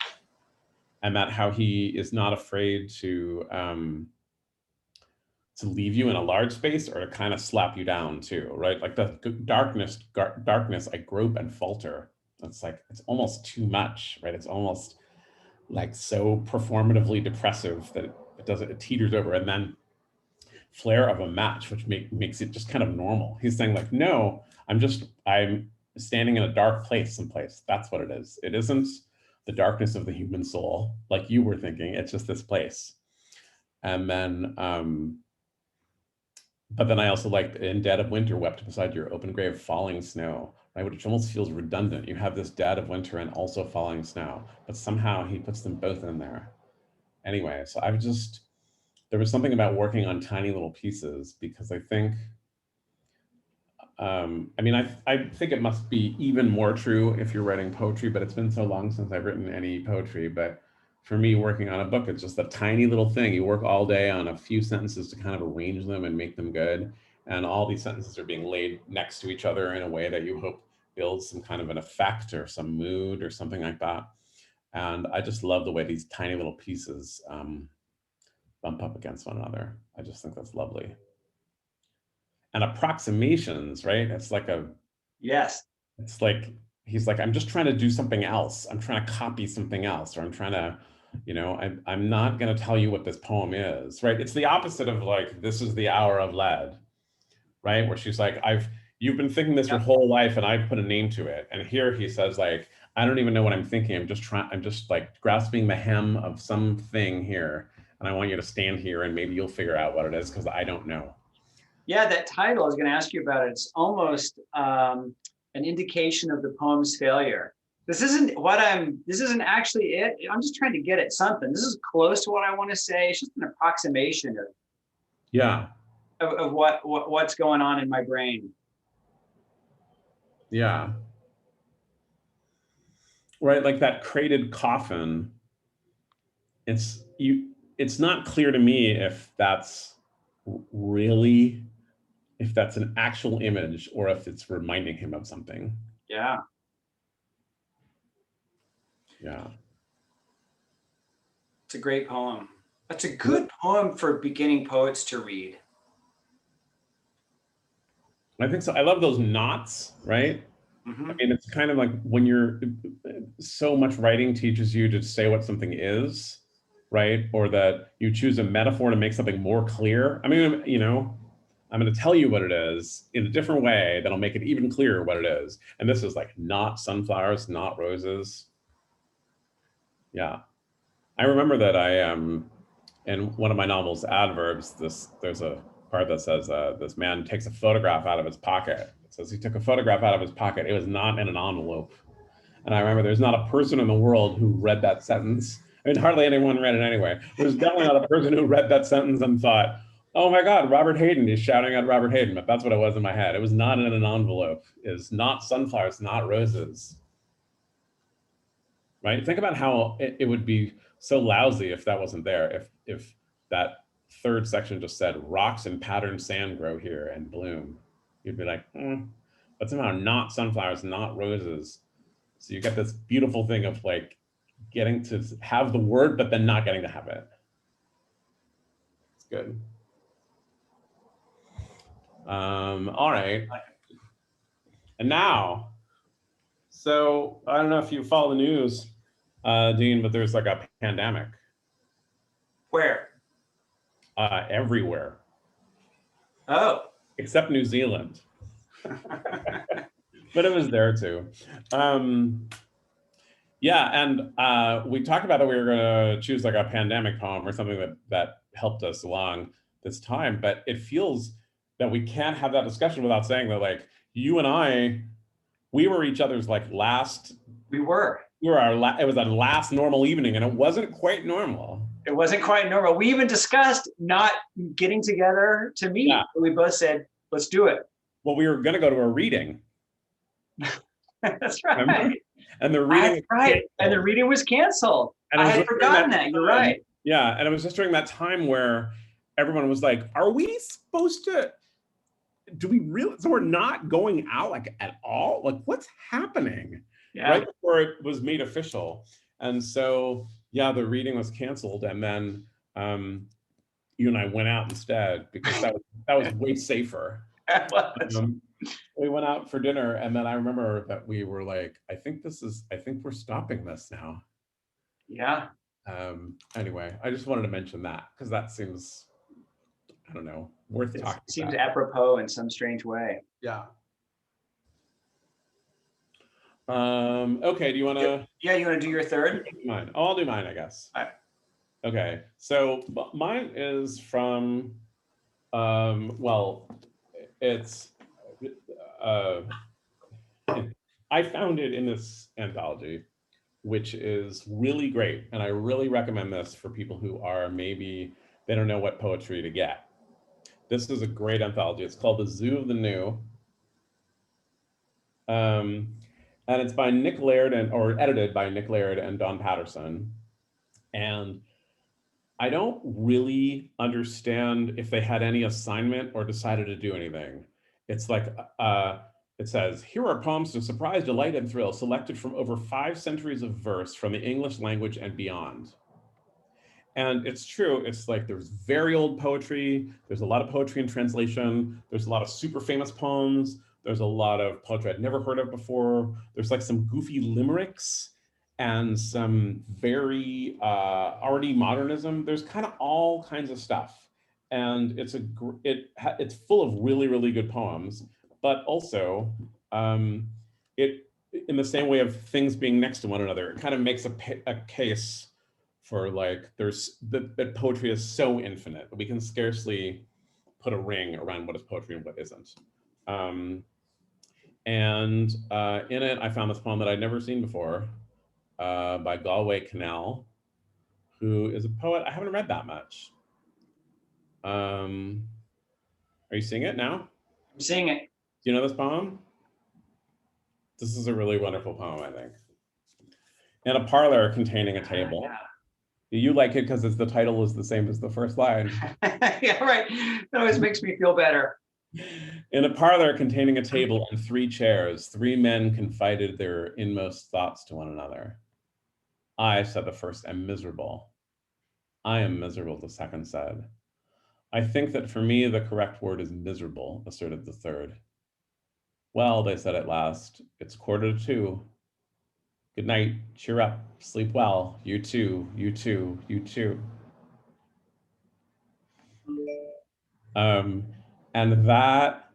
And that how he is not afraid to leave you in a large space or to kind of slap you down too, right? Like the darkness, I grope and falter. It's like, it's almost too much, right? It's almost like so performatively depressive that it teeters over. And then flare of a match, which makes it just kind of normal. He's saying like, no, I'm standing in a dark place someplace. That's what it is. It isn't the darkness of the human soul, like you were thinking. It's just this place. And then, but then I also like in dead of winter, wept beside your open grave, falling snow, right? Which almost feels redundant. You have this dead of winter and also falling snow, but somehow he puts them both in there. Anyway, so there was something about working on tiny little pieces because I think, I think it must be even more true if you're writing poetry, but it's been so long since I've written any poetry. But for me, working on a book, it's just a tiny little thing. You work all day on a few sentences to kind of arrange them and make them good. And all these sentences are being laid next to each other in a way that you hope builds some kind of an effect or some mood or something like that. And I just love the way these tiny little pieces bump up against one another. I just think that's lovely. And approximations, right? It's like yes. It's like, he's like, I'm just trying to do something else. I'm trying to copy something else, or I'm trying to, I'm not going to tell you what this poem is, right? It's the opposite of like, this is the hour of lead, right? Where she's like, you've been thinking this your whole life and I've put a name to it. And here he says like, I don't even know what I'm thinking. I'm just like grasping the hem of something here. And I want you to stand here and maybe you'll figure out what it is because I don't know. Yeah, that title, I was going to ask you about it. It's almost an indication of the poem's failure. This isn't actually it. I'm just trying to get at something. This is close to what I want to say. It's just an approximation of what's going on in my brain. Yeah. Right, like that crated coffin. It's not clear to me if that's an actual image or if it's reminding him of something. Yeah. Yeah. It's a great poem. That's a good poem for beginning poets to read. I think so. I love those knots, right? Mm-hmm. I mean, it's kind of like when you're, so much writing teaches you to say what something is, right? Or that you choose a metaphor to make something more clear. I mean, you know, I'm going to tell you what it is in a different way that'll make it even clearer what it is. And this is like not sunflowers, not roses. Yeah. I remember that in one of my novels, Adverbs, there's a part that says this man takes a photograph out of his pocket. It says he took a photograph out of his pocket. It was not in an envelope. And I remember there's not a person in the world who read that sentence. I mean, hardly anyone read it anyway. There's definitely not a person who read that sentence and thought, oh my God, Robert Hayden is shouting at Robert Hayden. But that's what it was in my head. It was not in an envelope. It's not sunflowers, not roses. Right? Think about how it would be so lousy if that wasn't there. If that third section just said rocks and patterned sand grow here and bloom, you'd be like, but somehow not sunflowers, not roses. So you get this beautiful thing of like getting to have the word, but then not getting to have it. It's good. All right. And now, so I don't know if you follow the news, Dean, but there's like a pandemic. Where? Everywhere. Oh. Except New Zealand. But it was there too. Yeah, and we talked about that we were gonna choose like a pandemic poem or something that helped us along this time, but it feels that we can't have that discussion without saying that like you and I, we were each other's like last. We were. We were it was our last normal evening, and it wasn't quite normal. It wasn't quite normal. We even discussed not getting together to meet. Yeah. We both said, let's do it. Well, we were gonna go to a reading. That's right. Remember? And the reading, right. And the reading was canceled. And I had forgotten that. You're right. Yeah, and it was just during that time where everyone was like, "Are we supposed to? Do we really? So we're not going out like at all? Like, what's happening?" Yeah. Right before it was made official, and so yeah, the reading was canceled, and then you and I went out instead because that was way safer. We went out for dinner, and then I remember that we were like, I think we're stopping this now. Yeah. Anyway, I just wanted to mention that because that seems, I don't know, worth talking about. Seems apropos in some strange way. Yeah. Okay, do you want to? Yeah, you want to do your third? Mine. Oh, I'll do mine, I guess. All right. Okay, so mine is from, well, it's, I found it in this anthology, which is really great. And I really recommend this for people who are maybe, they don't know what poetry to get. This is a great anthology. It's called The Zoo of the New. And it's by Nick Laird or edited by Nick Laird and Don Patterson. And I don't really understand if they had any assignment or decided to do anything. It's like, it says, here are poems to surprise, delight, and thrill, selected from over 5 centuries of verse from the English language and beyond. And it's true, it's like there's very old poetry, there's a lot of poetry in translation, there's a lot of super famous poems, there's a lot of poetry I'd never heard of before, there's like some goofy limericks, and some very arty modernism. There's kind of all kinds of stuff. And it's full of really, really good poems, but also it, in the same way of things being next to one another, it kind of makes a case for like, that poetry is so infinite that we can scarcely put a ring around what is poetry and what isn't. In it, I found this poem that I'd never seen before, by Galway Canal, who is a poet I haven't read that much. Are you seeing it now? I'm seeing it. Do you know this poem? This is a really wonderful poem, I think. In a parlor containing a table. Yeah. You like it because the title is the same as the first line. Yeah, right. That always makes me feel better. In a parlor containing a table and 3 chairs, 3 men confided their inmost thoughts to one another. I, said the first, am miserable. I am miserable, the second said. I think that for me, the correct word is miserable, asserted the third. Well, they said at last, it's 1:45. Good night, cheer up, sleep well, you too, you too, you too. And that,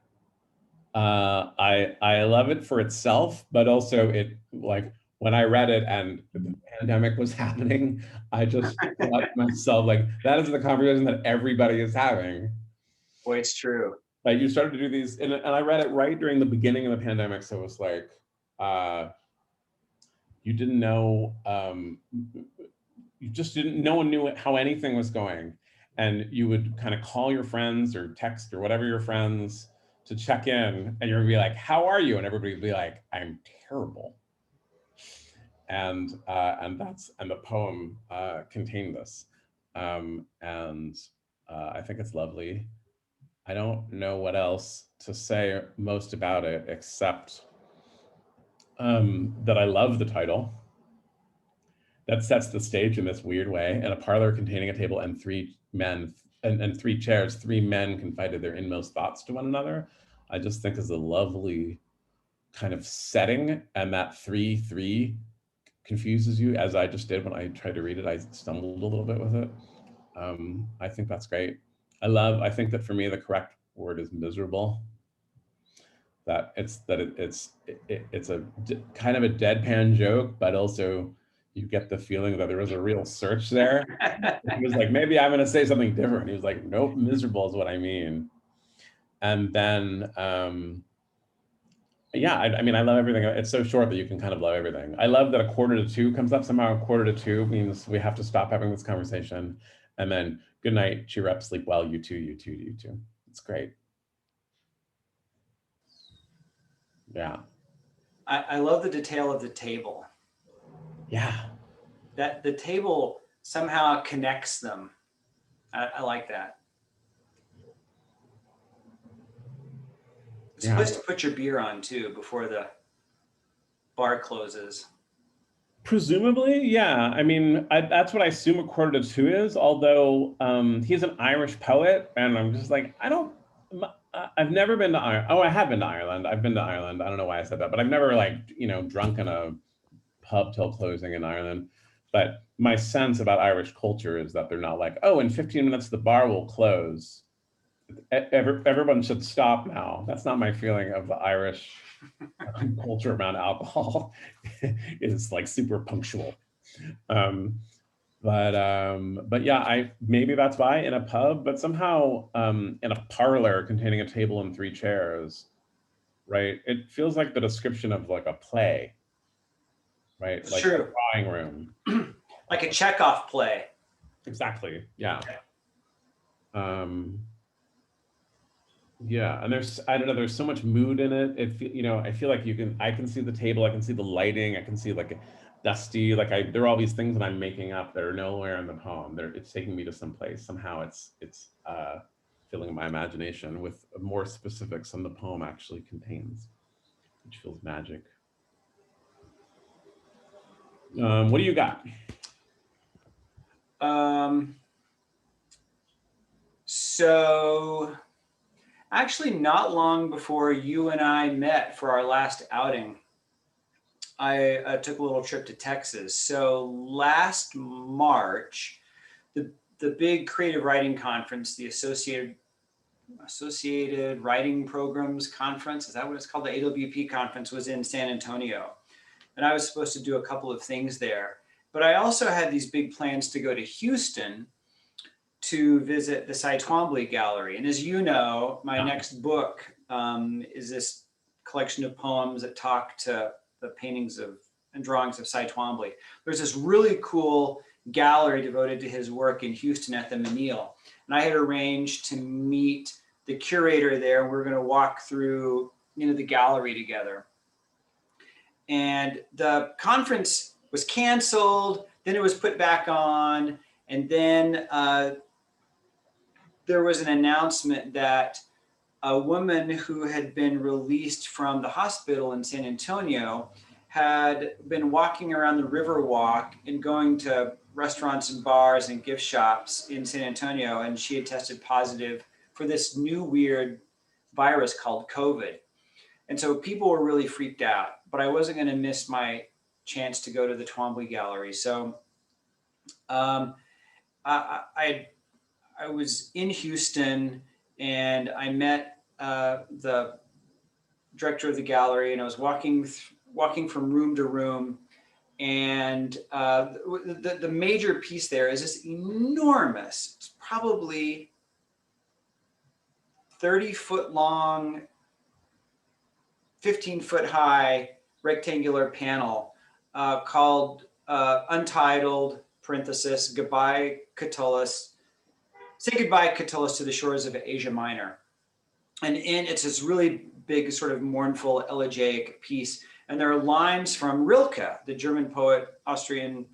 I love it for itself, but also it, like, when I read it and the pandemic was happening, I just thought to myself, like, that is the conversation that everybody is having. Boy, it's true. Like, you started to do these, and I read it right during the beginning of the pandemic, so it was like, you didn't know, you just didn't, no one knew how anything was going. And you would kind of call your friends or text or whatever your friends to check in, and you'd be like, how are you? And everybody would be like, I'm terrible. And the poem contained this. I think it's lovely. I don't know what else to say most about it, except that I love the title. That sets the stage in this weird way. In a parlor containing a table and 3 men and 3 chairs, 3 men confided their inmost thoughts to one another. I just think is a lovely kind of setting, and that 3-3 confuses you, as I just did when I tried to read it. I stumbled a little bit with it. I think that's great. I think that for me, the correct word is miserable. That it's a kind of a deadpan joke, but also you get the feeling that there was a real search there. He was like, maybe I'm going to say something different. He was like, nope, miserable is what I mean. And then, yeah, I mean, I love everything. It's so short that you can kind of love everything. I love that 1:45 comes up somehow. 1:45 means we have to stop having this conversation. And then, good night, cheer up, sleep well, you too, you too, you too. It's great. Yeah. I love the detail of the table. Yeah. That the table somehow connects them. I like that. It's supposed to put your beer on too before the bar closes. Presumably, yeah. I mean, that's what I assume 1:45 is, although he's an Irish poet, and I'm just like, I've never been to Ireland. Oh, I have been to Ireland. I've been to Ireland. I don't know why I said that, but I've never, like, drunk in a pub till closing in Ireland. But my sense about Irish culture is that they're not like, oh, in 15 minutes the bar will close. Everyone should stop now. That's not my feeling of the Irish culture around alcohol. It's like super punctual. But yeah, maybe that's why in a pub, but somehow in a parlor containing a table and 3 chairs, right? It feels like the description of like a play, right? It's like true. a drawing room. Like a Chekhov play. Exactly, yeah. Yeah, and I don't know, there's so much mood in it. I feel like I can see the table, I can see the lighting, I can see like dusty, like there are all these things that I'm making up that are nowhere in the poem. It's taking me to some place. Somehow it's filling my imagination with more specifics than the poem actually contains, which feels magic. What do you got? So actually not long before you and I met for our last outing, I took a little trip to Texas. So last March, the big creative writing conference, the Associated Writing Programs Conference, is that what it's called? The AWP conference was in San Antonio. And I was supposed to do a couple of things there. But I also had these big plans to go to Houston to visit the Cy Twombly Gallery. And as you know, my next book is this collection of poems that talk to the paintings and drawings of Cy Twombly. There's this really cool gallery devoted to his work in Houston at the Menil. And I had arranged to meet the curator there. We're going to walk through, the gallery together. And the conference was canceled, then it was put back on, and then there was an announcement that a woman who had been released from the hospital in San Antonio had been walking around the Riverwalk and going to restaurants and bars and gift shops in San Antonio, and she had tested positive for this new weird virus called COVID. And so people were really freaked out, but I wasn't going to miss my chance to go to the Twombly Gallery. So I was in Houston, and I met the director of the gallery, and I was walking from room to room. And the major piece there is this enormous, it's probably 30-foot long, 15-foot high rectangular panel called Untitled, parenthesis, Goodbye Catullus, Say Goodbye Catullus to the Shores of Asia Minor. And it's this really big sort of mournful elegiac piece. And there are lines from Rilke, the German poet, Austrian,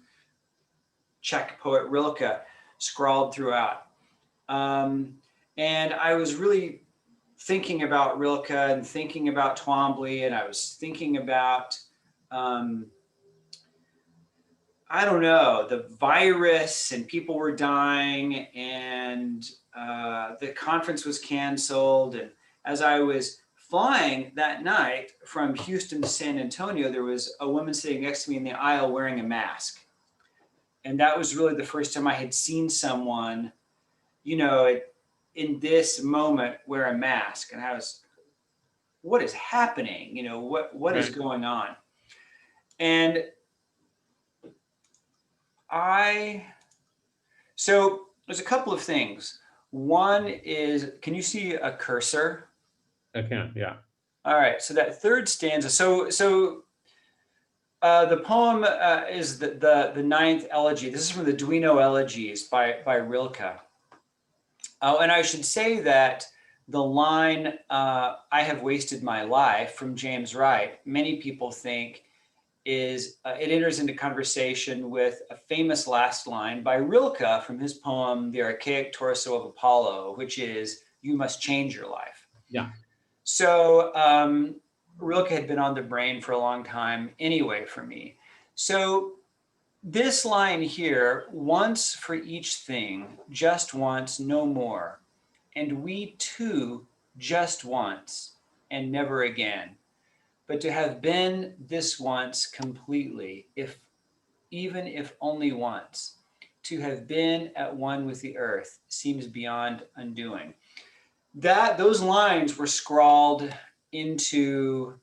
Czech poet Rilke, scrawled throughout. And I was really thinking about Rilke and thinking about Twombly, and I was thinking about, I don't know, the virus, and people were dying, and the conference was canceled. And as I was flying that night from Houston to San Antonio, there was a woman sitting next to me in the aisle wearing a mask. And that was really the first time I had seen someone, you know, in this moment wear a mask. And I was, what is happening? You know, what is going on? And so there's a couple of things. One is, can you see a cursor? I can, yeah. All right, so that third stanza. So the poem is the Ninth Elegy. This is from the Duino Elegies by Rilke. Oh, and I should say that the line, I have wasted my life, from James Wright, many people think is, it enters into conversation with a famous last line by Rilke from his poem, The Archaic Torso of Apollo, which is, you must change your life. Yeah. So Rilke had been on the brain for a long time anyway for me. So this line here, once for each thing, just once, no more. And we too, just once, and never again. But to have been this once completely, even if only once, to have been at one with the earth seems beyond undoing. Those lines were scrawled into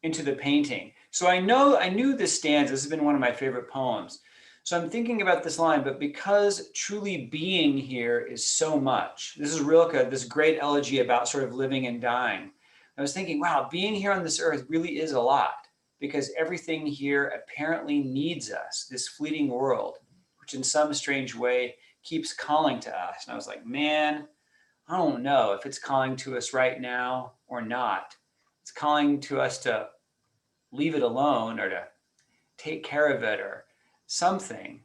the painting. So I knew this stanza. This has been one of my favorite poems. So I'm thinking about this line, but because truly being here is so much. This is Rilke, this great elegy about sort of living and dying. I was thinking, wow, being here on this earth really is a lot, because everything here apparently needs us, this fleeting world, which in some strange way keeps calling to us. And I was like, man, I don't know if it's calling to us right now or not. It's calling to us to leave it alone or to take care of it or something.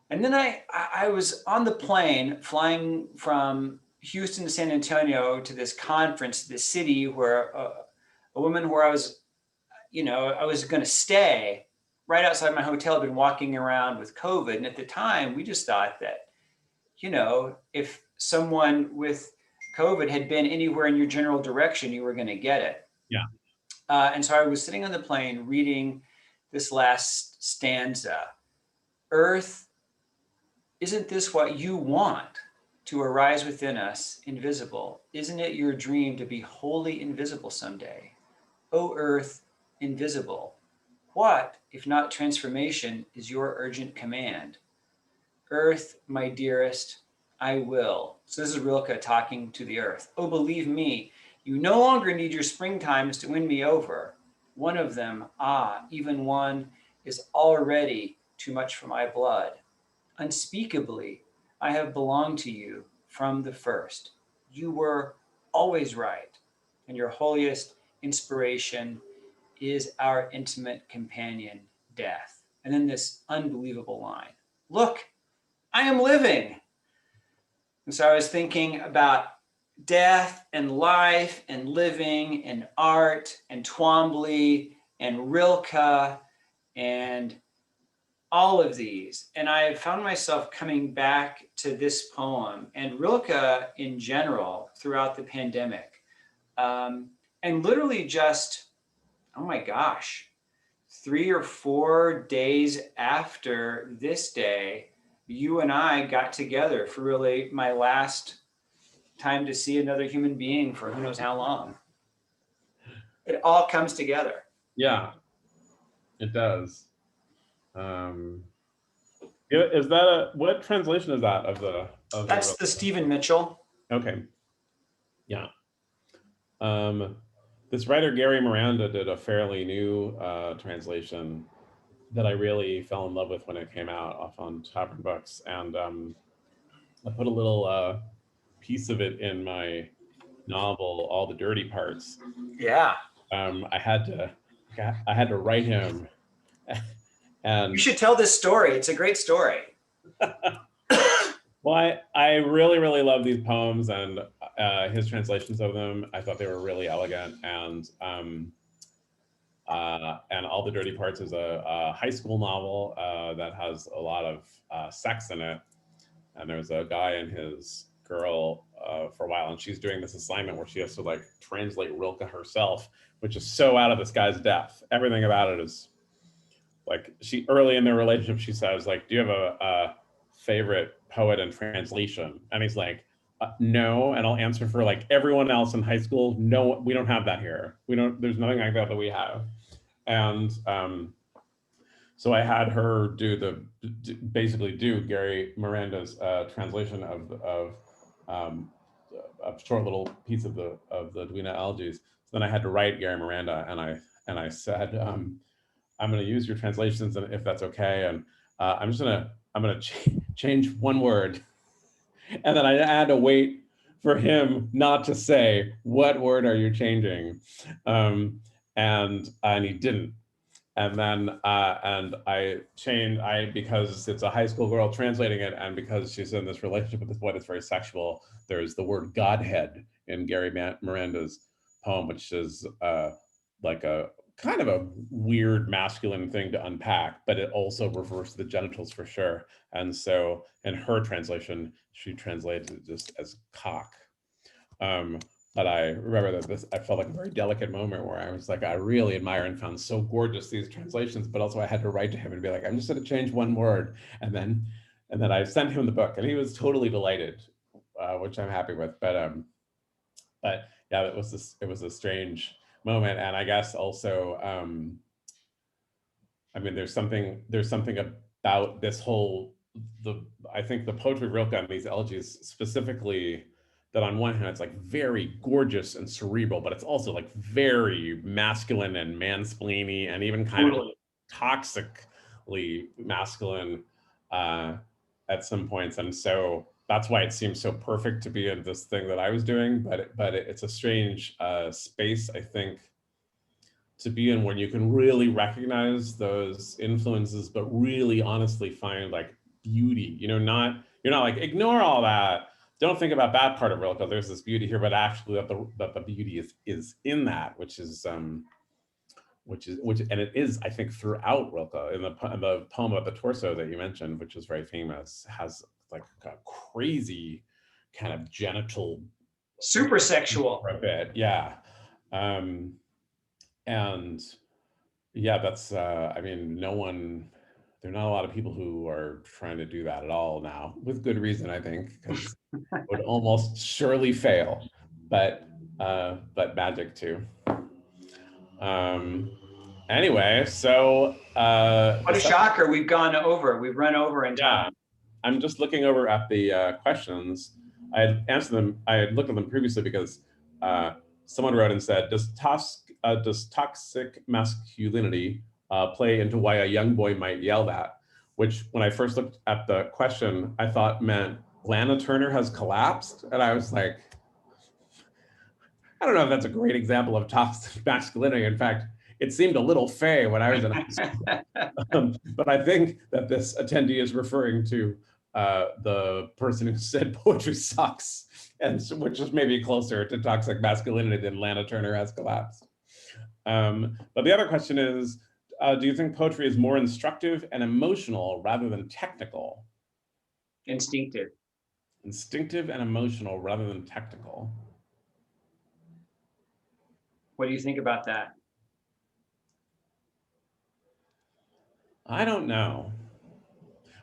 And then I was on the plane flying from Houston to San Antonio to this conference, this city where a woman where I was going to stay right outside my hotel, had been walking around with COVID. And at the time, we just thought that, you know, if someone with COVID had been anywhere in your general direction, you were going to get it. Yeah. And so I was sitting on the plane reading this last stanza. Earth, isn't this what you want? To arise within us, invisible. Isn't it your dream to be wholly invisible someday? O Earth, invisible. What, if not transformation, is your urgent command? Earth, my dearest, I will. So this is Rilke talking to the earth. Oh, believe me, you no longer need your springtimes to win me over. One of them, even one, is already too much for my blood. Unspeakably, I have belonged to you from the first. You were always right, and your holiest inspiration is our intimate companion, death. And then this unbelievable line, look, I am living. And so I was thinking about death and life and living and art and Twombly and Rilke and all of these. And I found myself coming back to this poem and Rilke in general throughout the pandemic. And literally just, oh my gosh, 3 or 4 days after this day, you and I got together for really my last time to see another human being for who knows how long. It all comes together. Yeah, it does. Is that what translation is that of the? That's the Stephen Mitchell. Okay. Yeah. This writer Gary Miranda did a fairly new translation that I really fell in love with when it came out off on Tavern Books, and I put a little piece of it in my novel, All the Dirty Parts. Yeah. I had to write him, and you should tell this story. It's a great story. Well, I really, really love these poems and his translations of them. I thought they were really elegant, and All the Dirty Parts is a high school novel that has a lot of sex in it. And there's a guy and his girl for a while, and she's doing this assignment where she has to like translate Rilke herself, which is so out of this guy's depth. Everything about it is like, she early in their relationship, she says like, do you have a favorite poet in translation? And he's like, no. And I'll answer for like everyone else in high school. No, we don't have that here. There's nothing like that we have. And so I had her basically do Gary Miranda's translation of a short little piece of the Ninth Elegy. So then I had to write Gary Miranda, and I said, I'm going to use your translations, and if that's okay, and I'm going to change one word, and then I had to wait for him not to say, what word are you changing? And he didn't. And then because it's a high school girl translating it, and because she's in this relationship with this boy that's very sexual, there's the word Godhead in Gary Miranda's poem, which is like a kind of a weird masculine thing to unpack, but it also refers to the genitals for sure. And so in her translation, she translated it just as cock. But I remember that I felt like a very delicate moment where I was like, I really admire and found so gorgeous these translations, but also I had to write to him and be like, I'm just going to change one word. And then I sent him the book, and he was totally delighted, which I'm happy with. But yeah, it was a strange moment. And I guess also, I mean, there's something about this whole, I think the poetry of Rilke and these elegies specifically, that on one hand, it's like very gorgeous and cerebral, but it's also like very masculine and mansplainy and even kind of toxically masculine at some points. And so that's why it seems so perfect to be in this thing that I was doing, but it's a strange space, I think, to be in, when you can really recognize those influences, but really honestly find like beauty, you're not like, ignore all that, don't think about that part of Rilke, there's this beauty here, but actually that the beauty is in that, which and it is, I think, throughout Rilke. In the poem about the torso that you mentioned, which is very famous, has like a crazy kind of genital, super sexual for a bit, yeah. And yeah, that's I mean, there are not a lot of people who are trying to do that at all now, with good reason, I think, because it would almost surely fail, but magic too. Anyway, so what a shocker, we've run over in time. I'm just looking over at the questions. I had answered them, I had looked at them previously because someone wrote and said, does toxic masculinity play into why a young boy might yell that? Which, when I first looked at the question, I thought meant Lana Turner has collapsed. And I was like, I don't know if that's a great example of toxic masculinity. In fact, it seemed a little fey when I was in high school. But I think that this attendee is referring to the person who said poetry sucks, and which is maybe closer to toxic masculinity than Lana Turner has collapsed. But the other question is, do you think poetry is more instructive and emotional rather than technical? Instinctive. Instinctive and emotional rather than technical. What do you think about that? I don't know.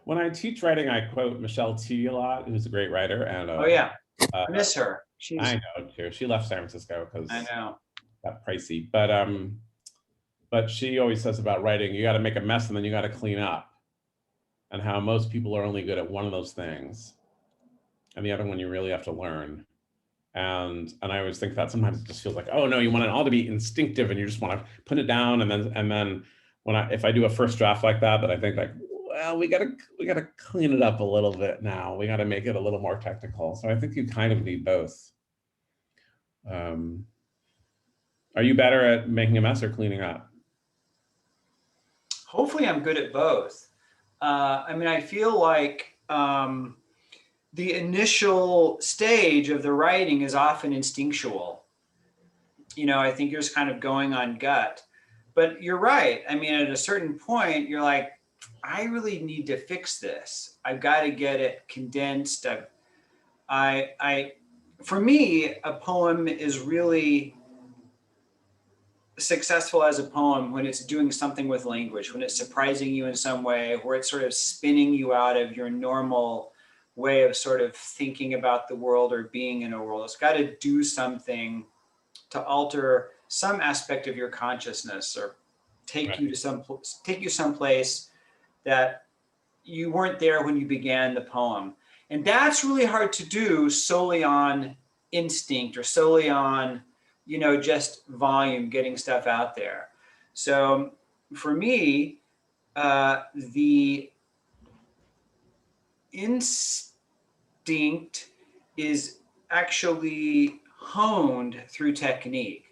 When I teach writing, I quote Michelle T a lot, who's a great writer. And Oh yeah, I miss her. She's. I know too. She left San Francisco because I know. got pricey. But she always says about writing, you got to make a mess and then you got to clean up. And how most people are only good at one of those things, and the other one you really have to learn. And I always think that sometimes it just feels like, oh no, you want it all to be instinctive and you just want to put it down. And then if I do a first draft like that I think like, well, we gotta clean it up a little bit now. We gotta make it a little more technical. So I think you kind of need both. Are you better at making a mess or cleaning up? Hopefully I'm good at both. I mean, I feel like the initial stage of the writing is often instinctual. You know, I think you're just kind of going on gut. But you're right. I mean, at a certain point, you're like, I really need to fix this. I've got to get it condensed. For me, a poem is really successful as a poem when it's doing something with language, when it's surprising you in some way, where it's sort of spinning you out of your normal way of sort of thinking about the world or being in a world. It's got to do something to alter some aspect of your consciousness or take you someplace that you weren't there when you began the poem. And that's really hard to do solely on instinct or solely on, you know, just volume, getting stuff out there. So for me, the instinct is actually honed through technique.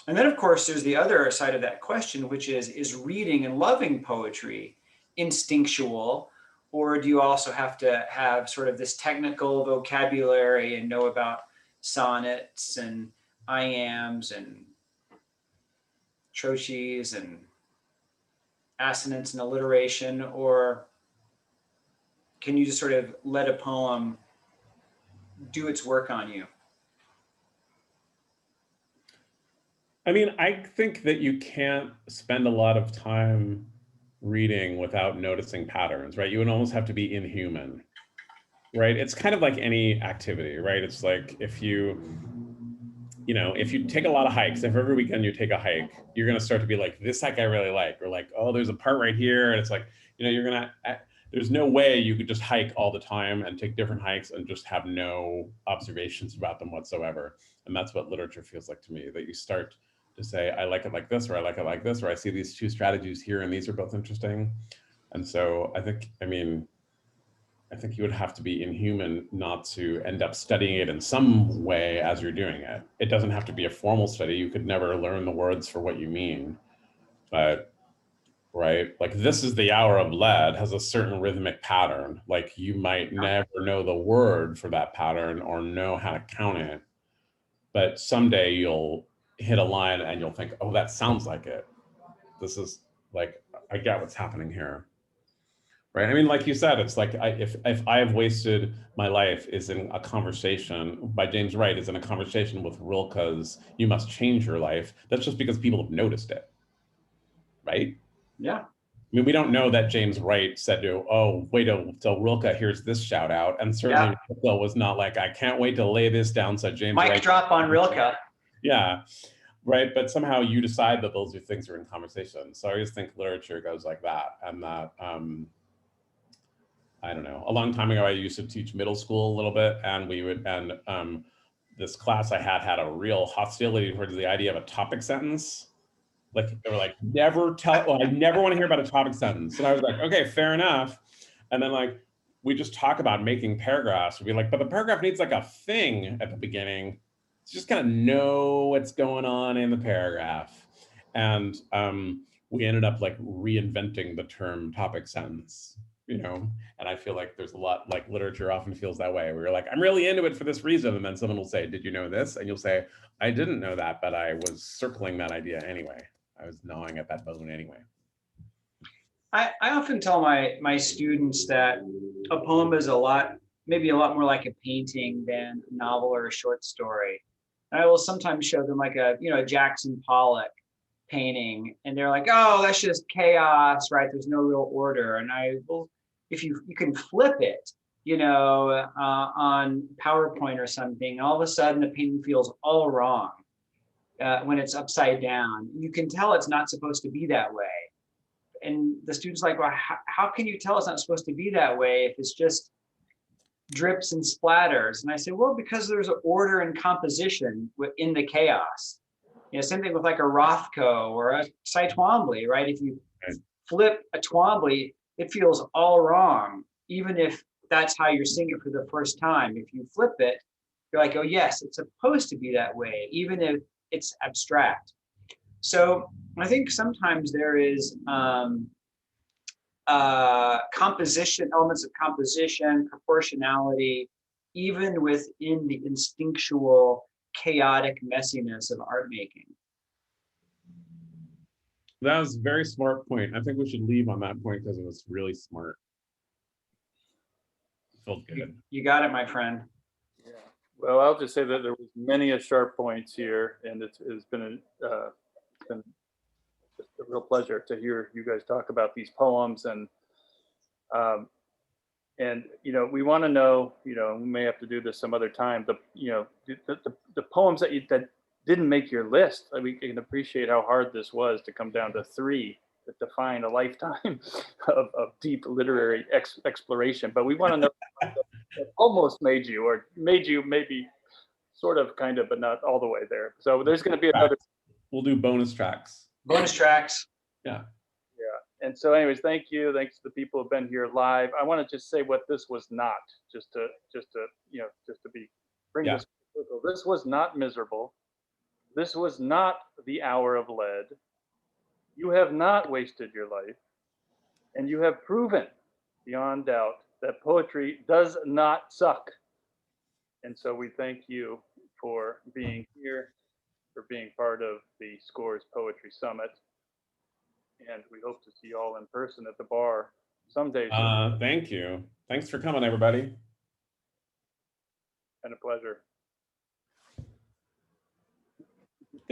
And then, of course, there's the other side of that question, which is reading and loving poetry instinctual, or do you also have to have sort of this technical vocabulary and know about sonnets and iambs and trochees and assonance and alliteration, or can you just sort of let a poem do its work on you? I mean, I think that you can't spend a lot of time reading without noticing patterns, right? You would almost have to be inhuman, right? It's kind of like any activity, right? It's like if you take a lot of hikes, if every weekend you take a hike, you're going to start to be like, this hike I really like, or like, oh, there's a part right here. And it's like, there's no way you could just hike all the time and take different hikes and just have no observations about them whatsoever. And that's what literature feels like to me, that you start to say, I like it like this, or I like it like this, or I see these two strategies here and these are both interesting. And so I think you would have to be inhuman not to end up studying it in some way as you're doing it. It doesn't have to be a formal study. You could never learn the words for what you mean, but right, like this is the hour of lead has a certain rhythmic pattern. Like you might never know the word for that pattern or know how to count it, but someday you'll hit a line and you'll think, oh, that sounds like it. This is like, I get what's happening here. Right. I mean, like you said, it's like if I have wasted my life is in a conversation by James Wright is in a conversation with Rilke's "You Must Change Your Life." That's just because people have noticed it. Right. Yeah. I mean, we don't know that James Wright said to, oh, wait till Rilke hears this shout out. And certainly Rilke was not like, I can't wait to lay this down. So James Mic Wright drop on Rilke. Yeah. Right. But somehow you decide that those things are in conversation. So I always think literature goes like that. And that, I don't know, a long time ago, I used to teach middle school a little bit, and this class I had a real hostility towards the idea of a topic sentence. Like they were like, I never want to hear about a topic sentence. And I was like, okay, fair enough. And then like, we just talk about making paragraphs. We'd be like, but the paragraph needs like a thing at the beginning. It's just kind of know what's going on in the paragraph. And we ended up like reinventing the term topic sentence. you know, and I feel like there's a lot, like literature often feels that way, where you're like, I'm really into it for this reason. And then someone will say, did you know this? And you'll say, I didn't know that, but I was circling that idea anyway. I was gnawing at that bone anyway. I often tell my students that a poem is maybe a lot more like a painting than a novel or a short story. And I will sometimes show them like a Jackson Pollock painting, and they're like, oh, that's just chaos, right? There's no real order. And I will, if you can flip it, on PowerPoint or something, all of a sudden the painting feels all wrong when it's upside down. You can tell it's not supposed to be that way. And the student's like, well, how can you tell it's not supposed to be that way if it's just drips and splatters? And I say, well, because there's an order and composition in the chaos. Same thing with like a Rothko or a Cy Twombly, right? If you flip a Twombly, it feels all wrong, even if that's how you're singing it for the first time. If you flip it, you're like, oh yes, it's supposed to be that way, even if it's abstract. So I think sometimes there is composition, elements of composition, proportionality, even within the instinctual, chaotic messiness of art making. That was a very smart point. I think we should leave on that point because it was really smart. Felt good. You got it, my friend. Yeah. Well, I'll just say that there was many a sharp points here, and it's been just a real pleasure to hear you guys talk about these poems. And we want to know, we may have to do this some other time, the poems that didn't make your list. We can appreciate how hard this was to come down to 3 that define a lifetime of deep literary exploration. But we want to know what almost made you, or made you maybe sort of, kind of, but not all the way there. So there's going to be another. We'll do bonus tracks. Bonus tracks. Yeah. And so anyways, thank you. Thanks to the people who've been here live. I want to just say what this was not, just to bring this. This was not miserable. This was not the hour of lead. You have not wasted your life. And you have proven beyond doubt that poetry does not suck. And so we thank you for being here, for being part of the Scores Poetry Summit. And we hope to see you all in person at the bar someday. Thank you. Thanks for coming, everybody. Been a pleasure.